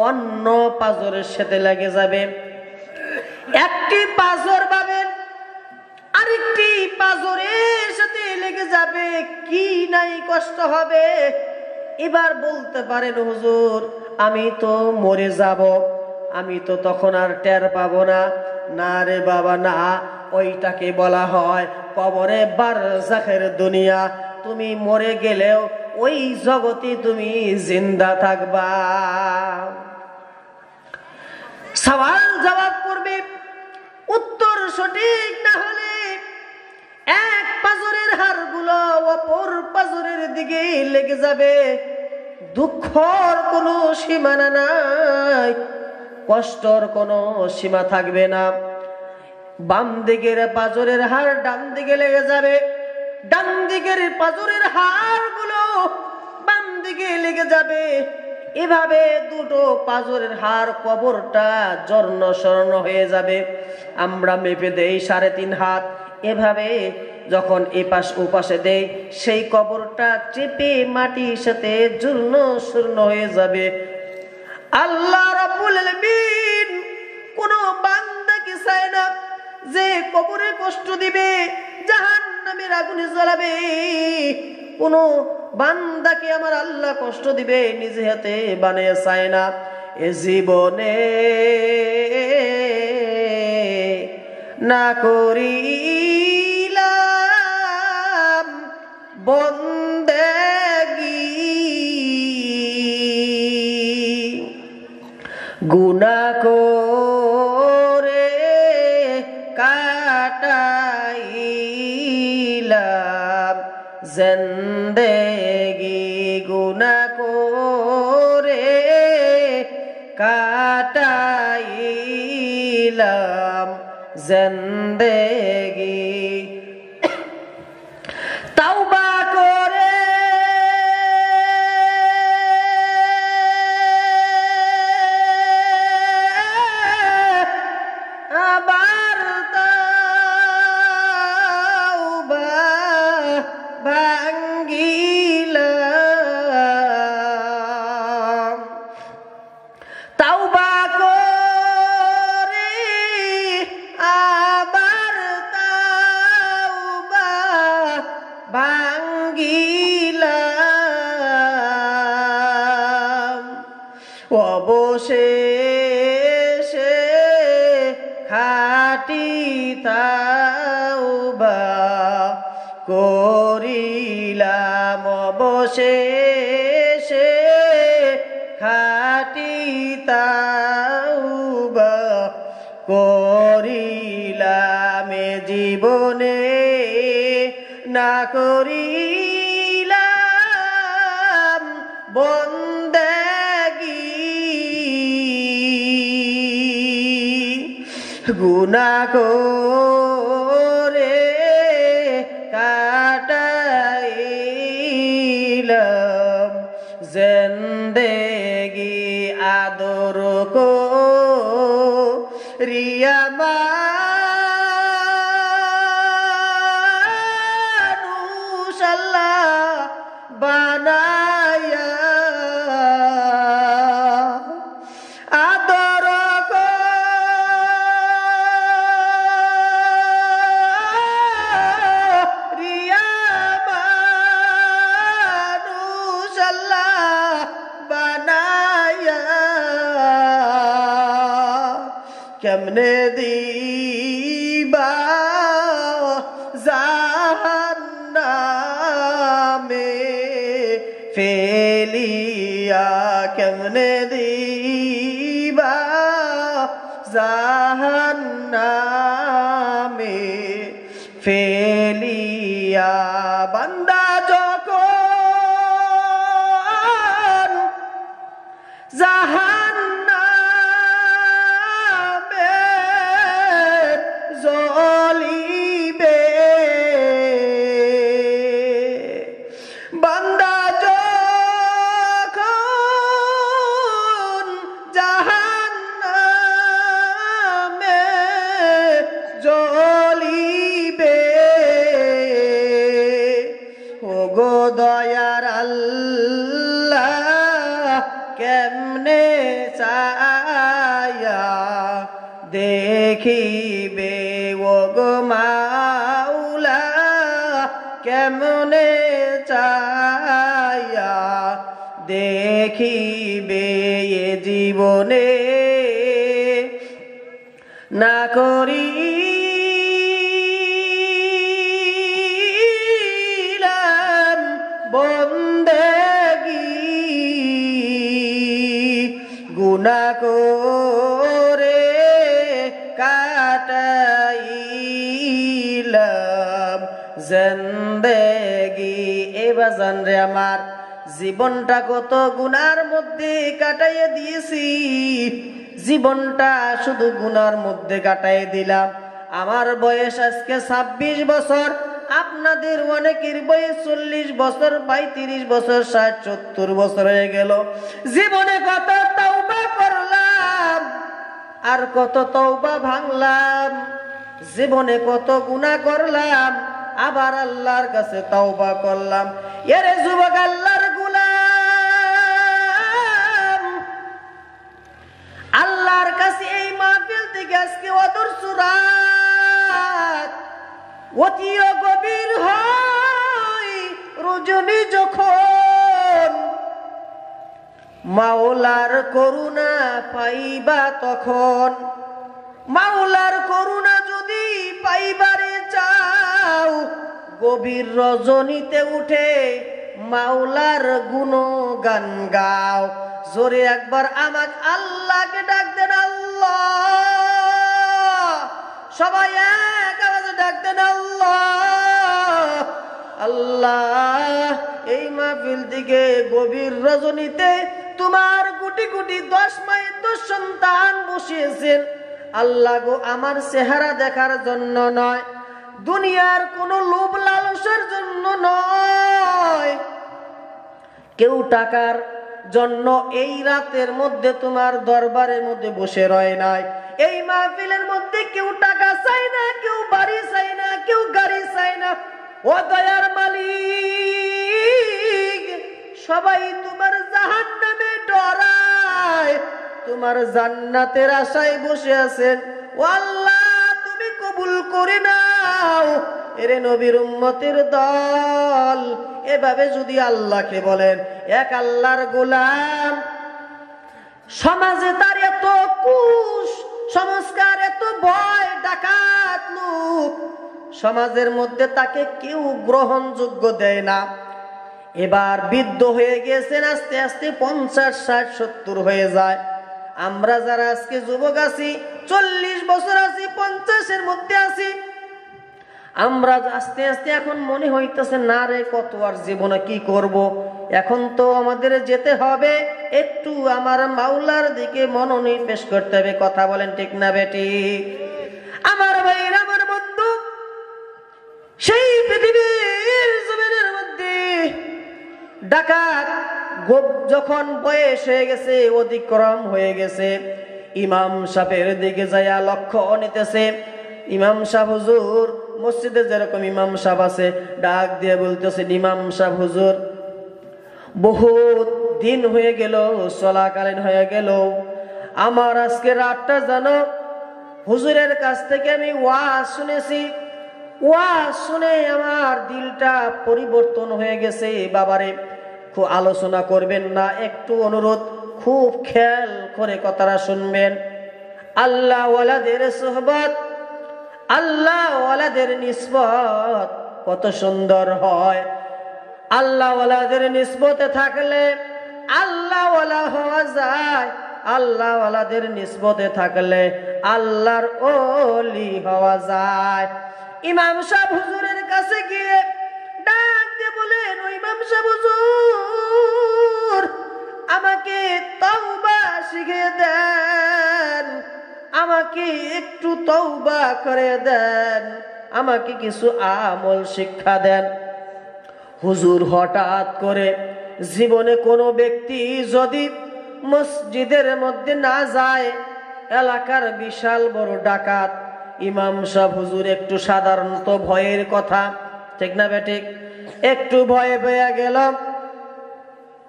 অন্য পাজরের সাথে লেগে যাবে। একটি পাজর পাবেন আরেকটি পাজরের সাথে লেগে যাবে, কি নাই কষ্ট হবে। এবার বলতে পারেন, হুজুর আমি তো মরে যাব, আমি তো তখন আর টের পাবো না। না রে বাবা না, ওইটাকে বলা হয় কবরে বারজাখের দুনিয়া। তুমি মরে গেলেও ওই জগতে তুমি জিন্দা থাকবা। সওয়াল জবাব করবে, উত্তর সঠিক না হলে এক পাজরের হাড়গুলো অপর পাজরের দিকে লেগে যাবে। দুঃখর কোনো সীমানা নাই, কষ্টর কোনো সীমা থাকবে না। বাম দিকের পাজরের হাড় ডান দিকে লেগে যাবে, ডান দিকের পাজরের হাড়গুলো বাম দিকে লেগে যাবে। এভাবে দুটো পাজরের হাড়, কবরটা জর্ণ শর্ণ হয়ে যাবে। আমরা মেপে দেই 3.5 হাত। এভাবে যখন এপাশ ওপাশে দেই, সেই কবরটা চেপে মাটির সাথে চূর্ণ শূর্ণ হয়ে যাবে। আল্লাহ রাব্বুল আলামিন কোন বান্দাকে চায় না যে কবরে কষ্ট দিবে, জাহান্নামের আগুনে জ্বালাবে। কোন বান্দাকে আমার আল্লাহ কষ্ট দিবে নিজে হাতে বানিয়ে চায় না। এ জীবনে না করিলাম বন্দেগি, গুনাহ করে কাটাইলাম জিন্দেগি, গুনাহ করে জিন্দেগি তাওবা করে আবার তাওবা ভাঙ্গিলাম তাওবা করে আবার তাওবা ভাঙ্গিলাম অবশেষে খাঁটি তাওবা করিলাম অবশেষে খাঁটি তাওবা করিলাম জীবনে না করিলাম বন্দেগি গুনাহ করে কাটাইলাম জিন্দেগি আদর করিয়া মানুষ আল্লাহ বানায়া আদর করিয়া মানুষ আল্লাহ বানায়া কেমনে দিবা জাহান্নামে ফেলিয়া কেমনে দিবা জাহান্নামে ফেলিয়া বান্দা যখন জাহান্নামে জ্বলিবে বান্দা যখন জাহান্নামে জ্বলিবে ওগো দয়ার আল্লাহ কেমনে চায়া দেখিবে ওগো মাওলা কেমনে চায়া দেখিবে এ জীবনে না করিলাম বন্দেগি গুনাহ করে কাটাইলাম জিন্দেগি এবার জান রে আমার জীবনটা কত গুনার মধ্যে কাটাইয়ে দিয়েছি জীবনটা শুধু গুনার মধ্যে কাটাইয়ে দিলাম আমার বয়স আজকে 26 বছর আপনাদের অনেকের বয়স 40 বছর 35 বছর 60 70 বছর হয়ে গেল জীবনে কত তওবা করলাম আর কত তওবা ভাঙলাম জীবনে কত গুনাহ করলাম আবার আল্লাহর কাছে তওবা করলাম এরে যুবক আল্লাহর গোলাম আল্লাহর কাছে এই মাহফিল থেকে আজকে অদর্শ রাত অতি গভীর হয় রজনী যখন মাওলার করুণা পাইবা তখন মাওলার করুণা যদি পাইবারে চাও গভীর রজনীতে উঠে মাওলার গুণগান গাও জোরে একবার আমার আল্লাহকে ডাক দেন আল্লাহ সবাই এক আওয়াজে ডাক দেন আল্লাহ আল্লাহ এই মাহফিল থেকে গভীর রজনীতে তোমার কোটি কোটি 10 মায়ের 10 সন্তান বসিয়েছেন আল্লাহ গো আমার চেহারা দেখার জন্য নয়, দুনিয়ার কোনো লোভ লালসার জন্য নয়, কেউ টাকার জন্য এই রাতের মধ্যে তোমার দরবারের মধ্যে বসে রয় নাই। এই মাহফিলের মধ্যে কেউ টাকা চাই না, কেউ বাড়ি চাই না, কেউ গাড়ি চাই না। ও দয়ার মালিক, সবাই তোমার জাহান্নামে ডরায়, তোমার জান্নাতের আশায় বসে আছেন। ও আল্লাহ, তুমি কবুল করে নাও। এরে নবীর উম্মতের দল, এভাবে যদি আল্লাহকে বলেন, এক আল্লাহর গোলাম, সমাজে তার এত কুসংস্কার, এত ভয়, ডাকাত লোক, সমাজের মধ্যে তাকে কেউ গ্রহণযোগ্য দেয় না। এবার বৃদ্ধ হয়ে গেছেন, আস্তে আস্তে 50, 60, 70 হয়ে যায়। আমরা যারা আজকে যুবক আছি, 40 বছর আছি, 50-এর মধ্যে আছি, আমরা আস্তে আস্তে এখন মনে হইতেছে না রে, কত আর জীবনে কি করব, এখন তো আমাদের যেতে হবে, একটু আমার মাওলার দিকে মনোনিবেশ করতে হবে। কথা বলেন ঠিক না বেটি? আমার ভাইরা, আমার বন্ধু, সেই পৃথিবীর জমিনের মধ্যে ডাকাত যখন বয়স হয়ে গেছে, অতিক্রম হয়ে গেছে, ইমাম সাহেবের দিকে যাইয়া লক্ষ্য নিতেছে। ইমাম সাহেব হুজুর, মসজিদে যেরকম ইমাম সাহেব আছে, ডাক দিয়ে বলতেছে, ইমাম সাহেব হুজুর, বহুত দিন হয়ে গেল, চলাকালীন হয়ে গেল, আমার আজকে রাতটা জানো হুজুরের কাছ থেকে আমি ওয়াজ শুনেছি, ওয়াজ শুনে আমার দিলটা পরিবর্তন হয়ে গেছে। বাবারে, খুব আলোচনা করবেন না, একটু অনুরোধ, খুব খেয়াল করে কথাটা শুনবেন। আল্লাহ ওয়ালাদের সোহবত, আল্লাহ ওয়ালাদের নিসবত কত সুন্দর হয়। আল্লাহ ওয়ালাদের নিসবতে থাকলে আল্লাহ ওয়ালা হওয়া যায়, আল্লাহ ওয়ালাদের নিসবতে থাকলে আল্লাহর ওলি হওয়া যায়। ইমাম সাহেব হুজুরের কাছে গিয়ে ডাক দিয়ে বলেন, ও ইমাম সাহেব হুজুর, আমাকে তওবা শিখিয়ে দেন, আমাকে একটু তওবা করে দেন, আমাকে কিছু আমল শিক্ষা দেন। হুজুর হঠাৎ করে, জীবনে কোনো ব্যক্তি যদি মসজিদের মধ্যে না যায়, এলাকার বিশাল বড় ডাকাত, ইমাম সাহেব হুজুর একটু সাধারণত ভয়ের কথা, ঠিক না বেঠিক, একটু ভয়ে পেয়ে গেল।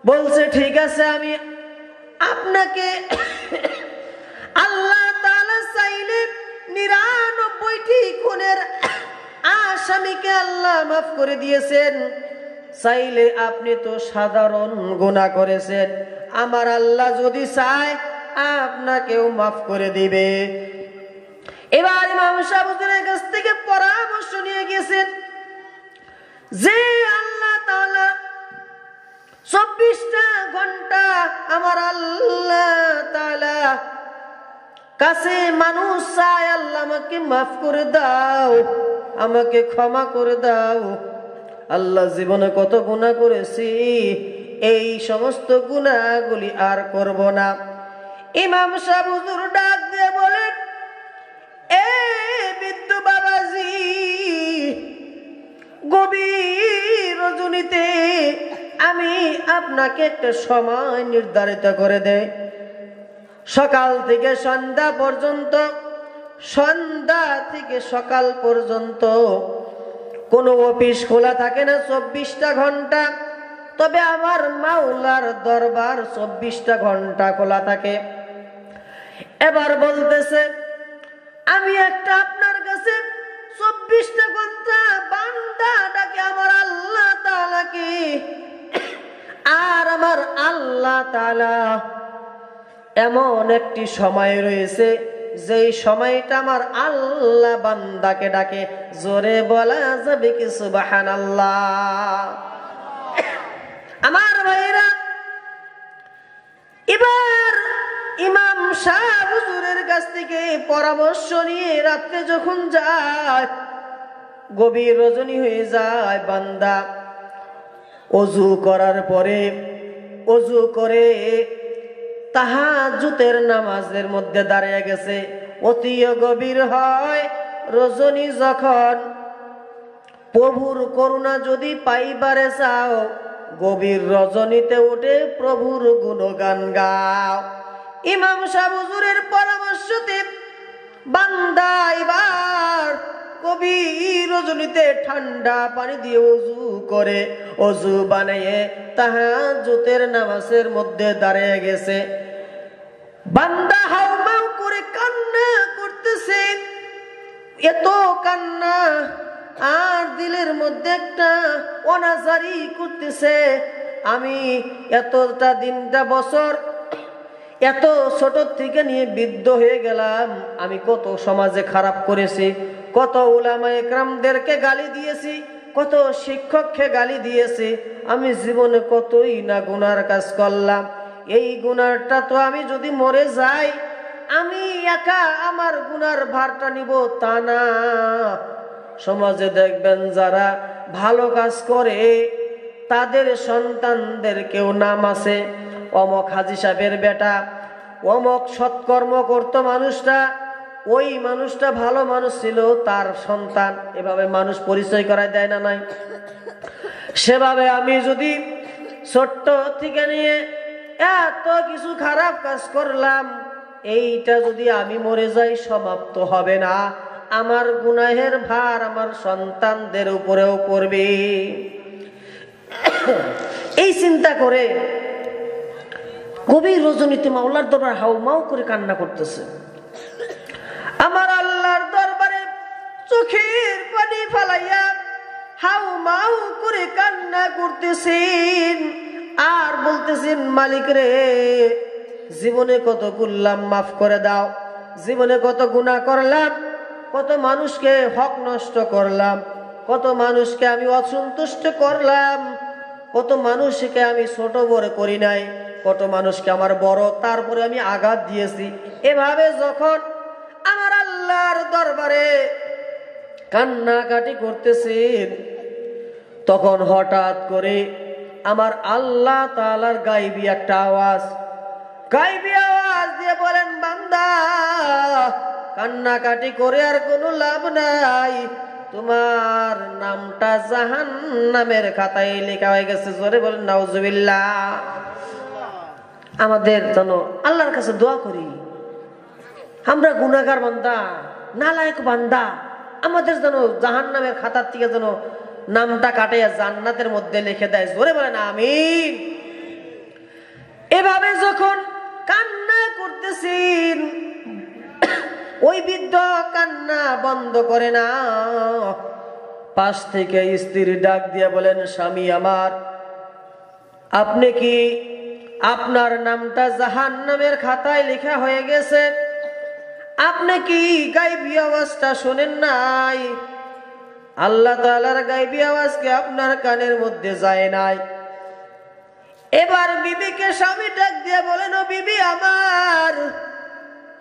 বলছে, ঠিক আছে, আমি আপনাকে আল্লাহ তাআলা চাইলে 99টি খুনের আসামিকে আল্লাহ মাফ করে দিয়েছেন, চাইলে আপনি তো সাধারণ গুনাহ করেছেন, আমার আল্লাহ যদি চায় আপনাকেও মাফ করে দিবে। এবার ইমাম সাহেব হুজুরের কাছ থেকে পরামর্শ নিয়ে গেছেন যে আল্লাহ তাআলা 24টা ঘন্টা আমার আল্লাহ তাআলা কাছে মানুষ চায়, আল্লাহ আমাকে মাফ করে দাও, আমাকে ক্ষমা করে দাও, আল্লাহ জীবনে কত গুনাহ করেছি, এই সমস্ত গুনাহগুলি আর করব না। ইমাম সাহেব হুজুর ডাক দিয়ে বলেন, এ বৃদ্ধ বাবাজি, গভীর রজনীতে আমি আপনাকে একটা সময় নির্ধারিত করে দেই, সকাল থেকে সন্ধ্যা পর্যন্ত, সন্ধ্যা থেকে সকাল পর্যন্ত কোনো অফিস খোলা থাকে না 24টা ঘন্টা, তবে আমার মাওলার দরবার 24টা ঘন্টা খোলা থাকে। এবার বলতেছে, আমি একটা আপনার কাছে 24টা ঘন্টা বান্দা ডাকে আমার আল্লাহ তাআলাকে, আর আমার আল্লাহ তাআলা এমন একটি সময় রয়েছে যেই সময়টা আমার আল্লাহ বান্দাকে ডাকে, জোরে বলা যাবে কি সুবহানাল্লাহ? আমার ভাইরা, এবার ইমাম সাহেব হুজুরের কাছ থেকে পরামর্শ নিয়ে রাতে যখন যায়, গভীর রজনী হয়ে যায়, বান্দা ওযু করার পরে, ওযু করে তাহাজ্জুদের নামাজের মধ্যে দাঁড়িয়ে গেছে, অতি গভীর হয় রজনী যখন, প্রভুর করুণা যদি পাইবারে চাও, গভীর রজনীতে উঠে প্রভুর গুণগান গাও। ইমাম সাহেব হুজুরের পরামর্শতে বান্দা এবার গভীর রজনীতে ঠান্ডা পানি দিয়ে ওযু করে, ওযু বানিয়ে তাহাজ্জুদের নামাজের মধ্যে দাঁড়িয়ে গেছে। বান্দা হাউমাউ করে কান্না করতেছে, এত কান্না, আর দিলের মধ্যে একটা অনাজারি করতেছে, আমি এতটা দিনটা বছর এত ছোট থেকে নিয়ে বৃদ্ধ হয়ে গেলাম, আমি কত সমাজে খারাপ করেছি, কত উলামা ইকরামদেরকে গালি দিয়েছি, কত শিক্ষককে গালি দিয়েছি, আমি জীবনে কতই না গুনার কাজ করলাম। এই গুনারটা তো আমি যদি মরে যাই, আমি একা আমার গুনার ভারটা নিব তা না। সমাজে দেখবেন যারা ভালো কাজ করে তাদের সন্তানদের কেউ নাম আছে, অমক হাজী সাহেবের বেটা, অমক সৎকর্ম করতো মানুষটা, ওই মানুষটা ভালো মানুষ ছিল, তার সন্তান, এভাবে মানুষ পরিচয় করায় দেয় না নাই? সেভাবে আমি যদি ছোট্ট থেকে নিয়ে এত কিছু খারাপ কাজ করলাম, এইটা যদি আমি মরে যাই সমাপ্ত হবে না, আমার গুনাহের ভার আমার সন্তানদের উপরেও পড়বে। এই চিন্তা করে গভীর রজনীতে মাওলার দরবারে হাউমাউ করে কান্না করতেছে। আমার আল্লাহর দরবারে চোখের পানি ফালাইয়া হাউমাউ করে কান্না করতেছেন আর বলতেছেন, মালিক রে, জীবনে কত করলাম, মাফ করে দাও। জীবনে কত গুনাহ করলাম, কত মানুষকে হক নষ্ট করলাম, কত মানুষকে আমি অসন্তুষ্ট করলাম, কত মানুষকে আমি ছোট বড় করি নাই, কত মানুষকে আমার বড় তারপরে আমি আঘাত দিয়েছি। এভাবে যখন আমার আল্লাহর দরবারে কান্নাকাটি করতেছেন, তখন হঠাৎ করে আমার আল্লাহ তাআলার গায়বী একটা আওয়াজ, গায়বী আওয়াজ দিয়ে বলেন, বান্দা, কান্নাকাটি করে আর কোনো লাভ নাই, তোমার নামটা জাহান্নামের খাতায় লেখা হয়ে গেছে। জোরে বলেন নাউজুবিল্লাহ। আমাদের যেন আল্লাহর কাছে দোয়া করি, আমরা গুনাহগার বান্দা, নালায়েক বান্দা, আমাদের যেন জাহান্নামের খাতার থেকে যেন নামটা কাটাইয়া জান্নাতের মধ্যে লিখে দেয়। জোরে বলেন আমিন। এভাবে যখন কান্না করতেছেন, ওই বৃদ্ধ কান্না বন্ধ করে না। পাশ থেকে স্ত্রীর ডাক দিয়া বলেন, স্বামী আমার, আপনি কি আপনার নামটা জাহান্নামের খাতায় লেখা হয়ে গেছে? আপনি কি গায়বী আওয়াজটা শোনেন নাই? আল্লাহ তাআলার গায়বী আওয়াজ কি আপনার কানের মধ্যে যায় নাই? এবার বিবিকে স্বামী ডাক দিয়ে বলেন, ও বিবি আমার,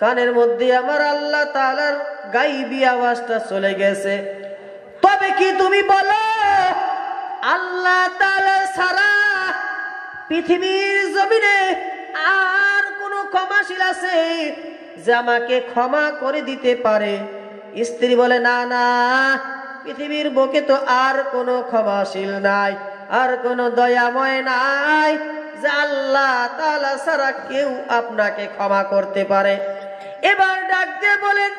কানের মধ্যে আমার আল্লাহ তাআলার গায়বী আওয়াজটা চলে গেছে, তবে কি তুমি বলো আল্লাহ তাআলা ছাড়া পৃথিবীর জমিনে আর কোন ক্ষমাশীল আছে যে আমাকে ক্ষমা করে দিতে পারে? স্ত্রী বলে, না না, পৃথিবীর বুকে তো আর কোনো ক্ষমাশীল নাই, আর কোনো দয়াময় নাই যে আল্লাহ তাআলা ছাড়া কেউ আপনাকে ক্ষমা করতে পারে। এবার ডাক দিয়ে বলেন,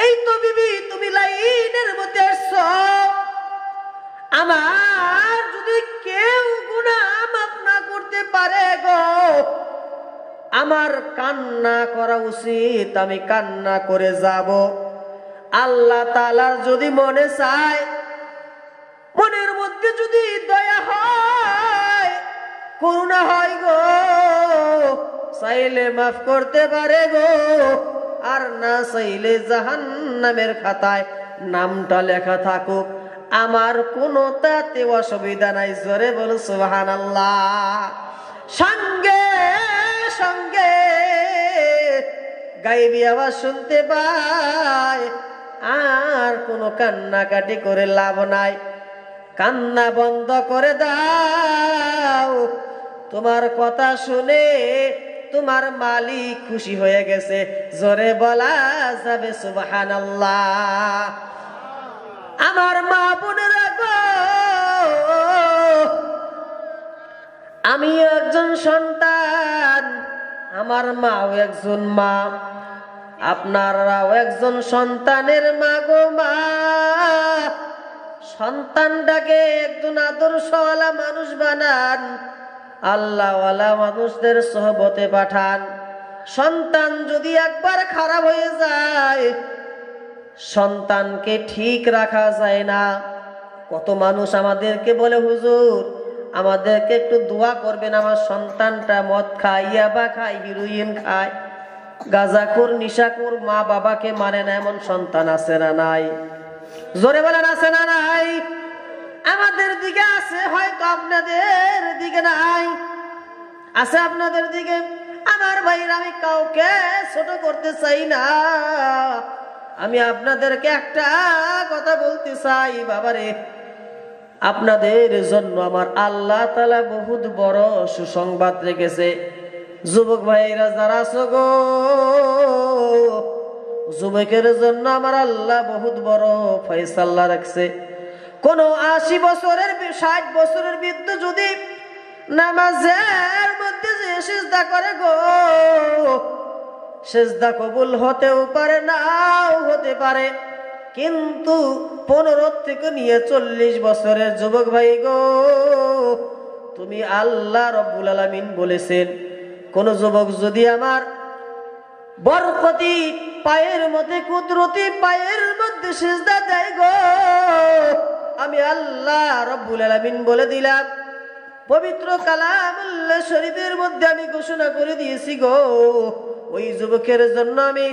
এই তো বিবি, তুমি লাইনের মধ্যে আসছো, আমার যদি কেউ গুনাহ মাফ না করতে পারে গো, আমার কান্না করা উচিত, আমি কান্না করে যাব। আল্লাহ তাআলার যদি মনে চায়, মনের মধ্যে যদি দয়া হয়, করুণা হয় গো, চাইলে মাফ করতে পারে গো, আর না চাইলে জাহান্নামের খাতায় নামটা লেখা থাকুক, আমার কোনো তাতে অসুবিধা নাই। জোরে বল সুবহানাল্লাহ। সঙ্গে সঙ্গে গায়বী আওয়াজ শুনতে পায়, আর কোনো কান্নাকাটি করে লাভ নাই, কান্না বন্ধ করে দাও। তোমার কথা শুনে তোমার মালিক খুশি হয়ে গেছে। জোরে বলা যাবে সুবহানাল্লাহ। আমার মা বোনেরা গো, আমি একজন সন্তান, আমার মাও একজন মা, আপনারাও একজন সন্তানের মা গো মা। সন্তানটাকে একজন আদর্শওয়ালা মানুষ বানান, আল্লাহওয়ালা মানুষদের সোহবতে পাঠান। সন্তান যদি একবার খারাপ হয়ে যায়, সন্তানকে ঠিক রাখা যায় না। কত মানুষ আমাদেরকে বলে, হুজুর আমাদেরকে একটু দোয়া করবেন, আমার সন্তানটা মদ খায়, ইয়াবা খায়, হিরোইন খায়, গাঁজাখোর, নিশাখোর, মা বাবাকে মানে না, এমন সন্তান আছে না নাই? জোরে বলেন আছে না নাই? আমাদের দিকে আছে, হয়তো আপনাদের দিকে নাই। আছে আপনাদের দিকে। আমার ভাইরা, আমি কাউকে ছোট করতে চাই না, আমি আপনাদেরকে একটা কথা বলতে চাই। বাবারে, আপনাদের জন্য আমার আল্লাহ তাআলা বহুত বড় সুসংবাদ রেখেছে। যুবক ভাইরা যারা আছো গো, যুবকের জন্য আমার আল্লাহ বহুত বড় ফয়সালা রাখছে। কোন 80 বছরের 60 বছরের বৃদ্ধ যদি নামাজের মধ্যে যে সিজদা করে গো, সিজদা কবুল হতেও পারে, নাও হতে পারে। কিন্তু 15 থেকে নিয়ে 40 বছরের যুবক ভাই গো, তুমি আল্লাহ রাব্বুল আলামিন বলেছেন, কোন যুবক যদি আমার বরকতি পায়ের মধ্যে, কুদরতি পায়ের মধ্যে সিজদা দেয় গো, আমি আল্লাহ রাব্বুল আলামিন বলে দিলাম, পবিত্র কালামুল্লাহ শরীফের মধ্যে আমি ঘোষণা করে দিয়েছি গো, ওই যুবকের জন্য আমি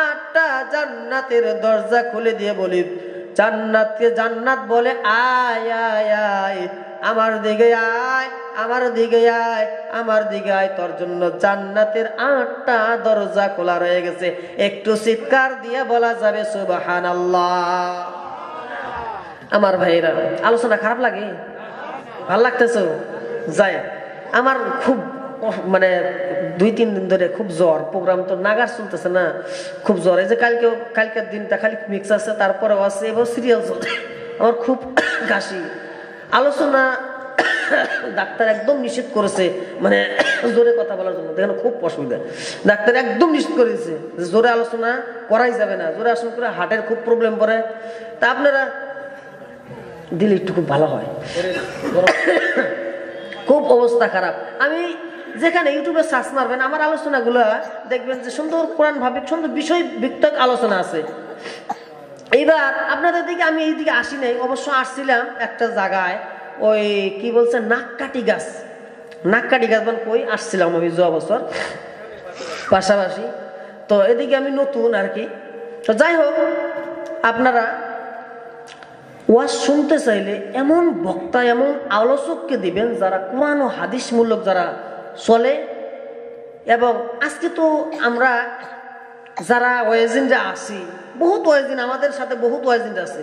8টা জান্নাতের দরজা খুলে দিয়ে বলি, জান্নাতকে জান্নাত বলে, আয় আয় আয় আমার দিকে আয়, আমার দিকে আয়, আমার দিকে আয়। তোর জন্য জান্নাতের 8টা দরজা খোলা রয়ে গেছে। একটু চিৎকার দিয়ে বলা যাবে সুবহানাল্লাহ। আমার ভাইরা, আলোচনা খারাপ লাগে? ভাল লাগতেছে? যাই, আমার খুব মানে 2-3 দিন ধরে খুব জ্বর, প্রোগ্রাম তো নাগার চলতেছে না, খুব জ্বর। এই যে কালকের দিনটা খালি মিক্স আছে, তারপরেও আছে, এবার সিরিয়াল চলছে, আমার খুব কাশি। আলোচনা ডাক্তার একদম নিষেধ করেছে, মানে জোরে কথা বলার জন্য, দেখেন খুব অসুবিধা। ডাক্তার একদম নিষেধ করে দিয়েছে যে জোরে আলোচনা করাই যাবে না, জোরে আলোচনা করে হার্টের খুব প্রবলেম পড়ে। তা আপনারা দিলে একটু খুব ভালো হয়, খুব অবস্থা খারাপ। আমি যেখানে ইউটিউবে সার্চ মারবেন, আমার আলোচনাগুলো দেখবেন যে সুন্দর কোরআন ভাবিক, সুন্দর বিষয় ভিত্তিক আলোচনা আছে। এইবার আপনাদের দিকে আমি এইদিকে আসি নাই, অবশ্য আসছিলাম একটা জায়গায়, ওই কি বলছে নাককাটি গাছ, নাককাটি গাছ মানে কই আসছিলাম আমি যাওয়া বছর পাশাপাশি। তো এদিকে আমি নতুন আর কি। তো যাই হোক, আপনারা ওয়াজ শুনতে চাইলে এমন বক্তা, এমন আলোচককে দিবেন যারা কোরআন ও হাদিস মূলক যারা চলে। এবং আজকে তো আমরা যারা ওয়াজিনরা আছি, বহুত ওয়াজিন আমাদের সাথে, বহুত ওয়াজিন আছে।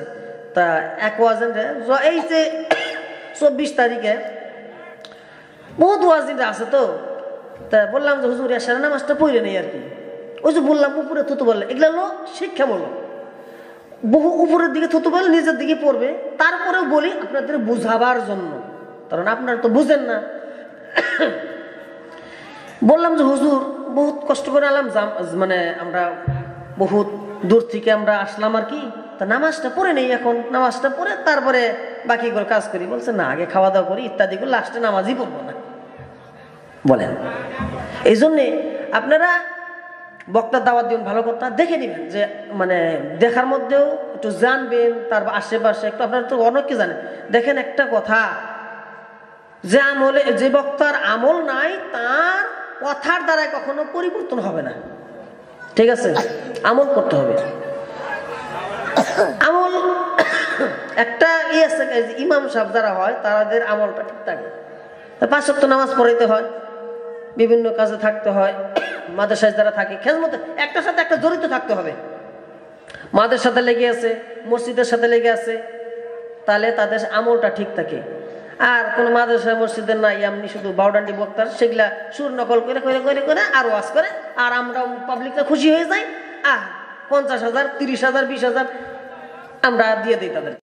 তা এক ওয়াজিনরা এই যে 24 তারিখে বহুত ওয়াজিনরা আছে, তো তা বললাম যে হুজুর এশার নামাজটা পড়ে নেই আর কি। ওই যে বললাম উপরে থুতু বললে, এগুলো হলো শিক্ষামূলক। বহু উপরের দিকে থুতু বলে নিজের দিকে পড়বে, তারপরেও বলি আপনাদের বুঝাবার জন্য, কারণ আপনারা তো বুঝেন না। বললাম যে হুজুর বহুত কষ্ট করে আলাম, মানে আমরা বহুত দূর থেকে আমরা আসলাম আর কি, তা নামাজটা পড়ে নেই, এখন নামাজটা পড়ে তারপরে বাকিগুলো কাজ করি। বলছে না, আগে খাওয়া দাওয়া করি ইত্যাদিগুলো, লাস্টে নামাজই পড়বো না। বলেন, এই জন্যে আপনারা বক্তার দাওয়াত দিন, ভালো কথা দেখে নিবেন, যে মানে দেখার মধ্যেও একটু জানবেন, তার আশেপাশে একটু, আপনারা তো অনেককে জানেন। দেখেন একটা কথা, যে আমলে, যে বক্তার আমল নাই, তার কথার দ্বারা কখনো পরিবর্তন হবে না। ঠিক আছে, আমল করতে হবে। আমল একটা আছে, ইমাম সাহেব যারা হয় তাদের আমলটা ঠিক থাকে। 5 ওয়াক্ত নামাজ পড়াইতে হয়, বিভিন্ন কাজে থাকতে হয়, মাদ্রাসায় যারা থাকে খেজমতে একটার সাথে একটা জড়িত থাকতে হবে, মাদের সাথে লেগে আছে, মসজিদের সাথে লেগে আছে, তাহলে তাদের আমলটা ঠিক থাকে। আর কোন মাদ্রাসা মসজিদের নাই এমনি শুধু বাউডান্ডি বক্তার, সেগুলা সুর নকল করে করে করে করে আর ওয়াজ করে, আর আমরা পাবলিকটা খুশি হয়ে যাই। 50,000, 30,000, 20,000 আমরা দিয়ে দিই তাদের।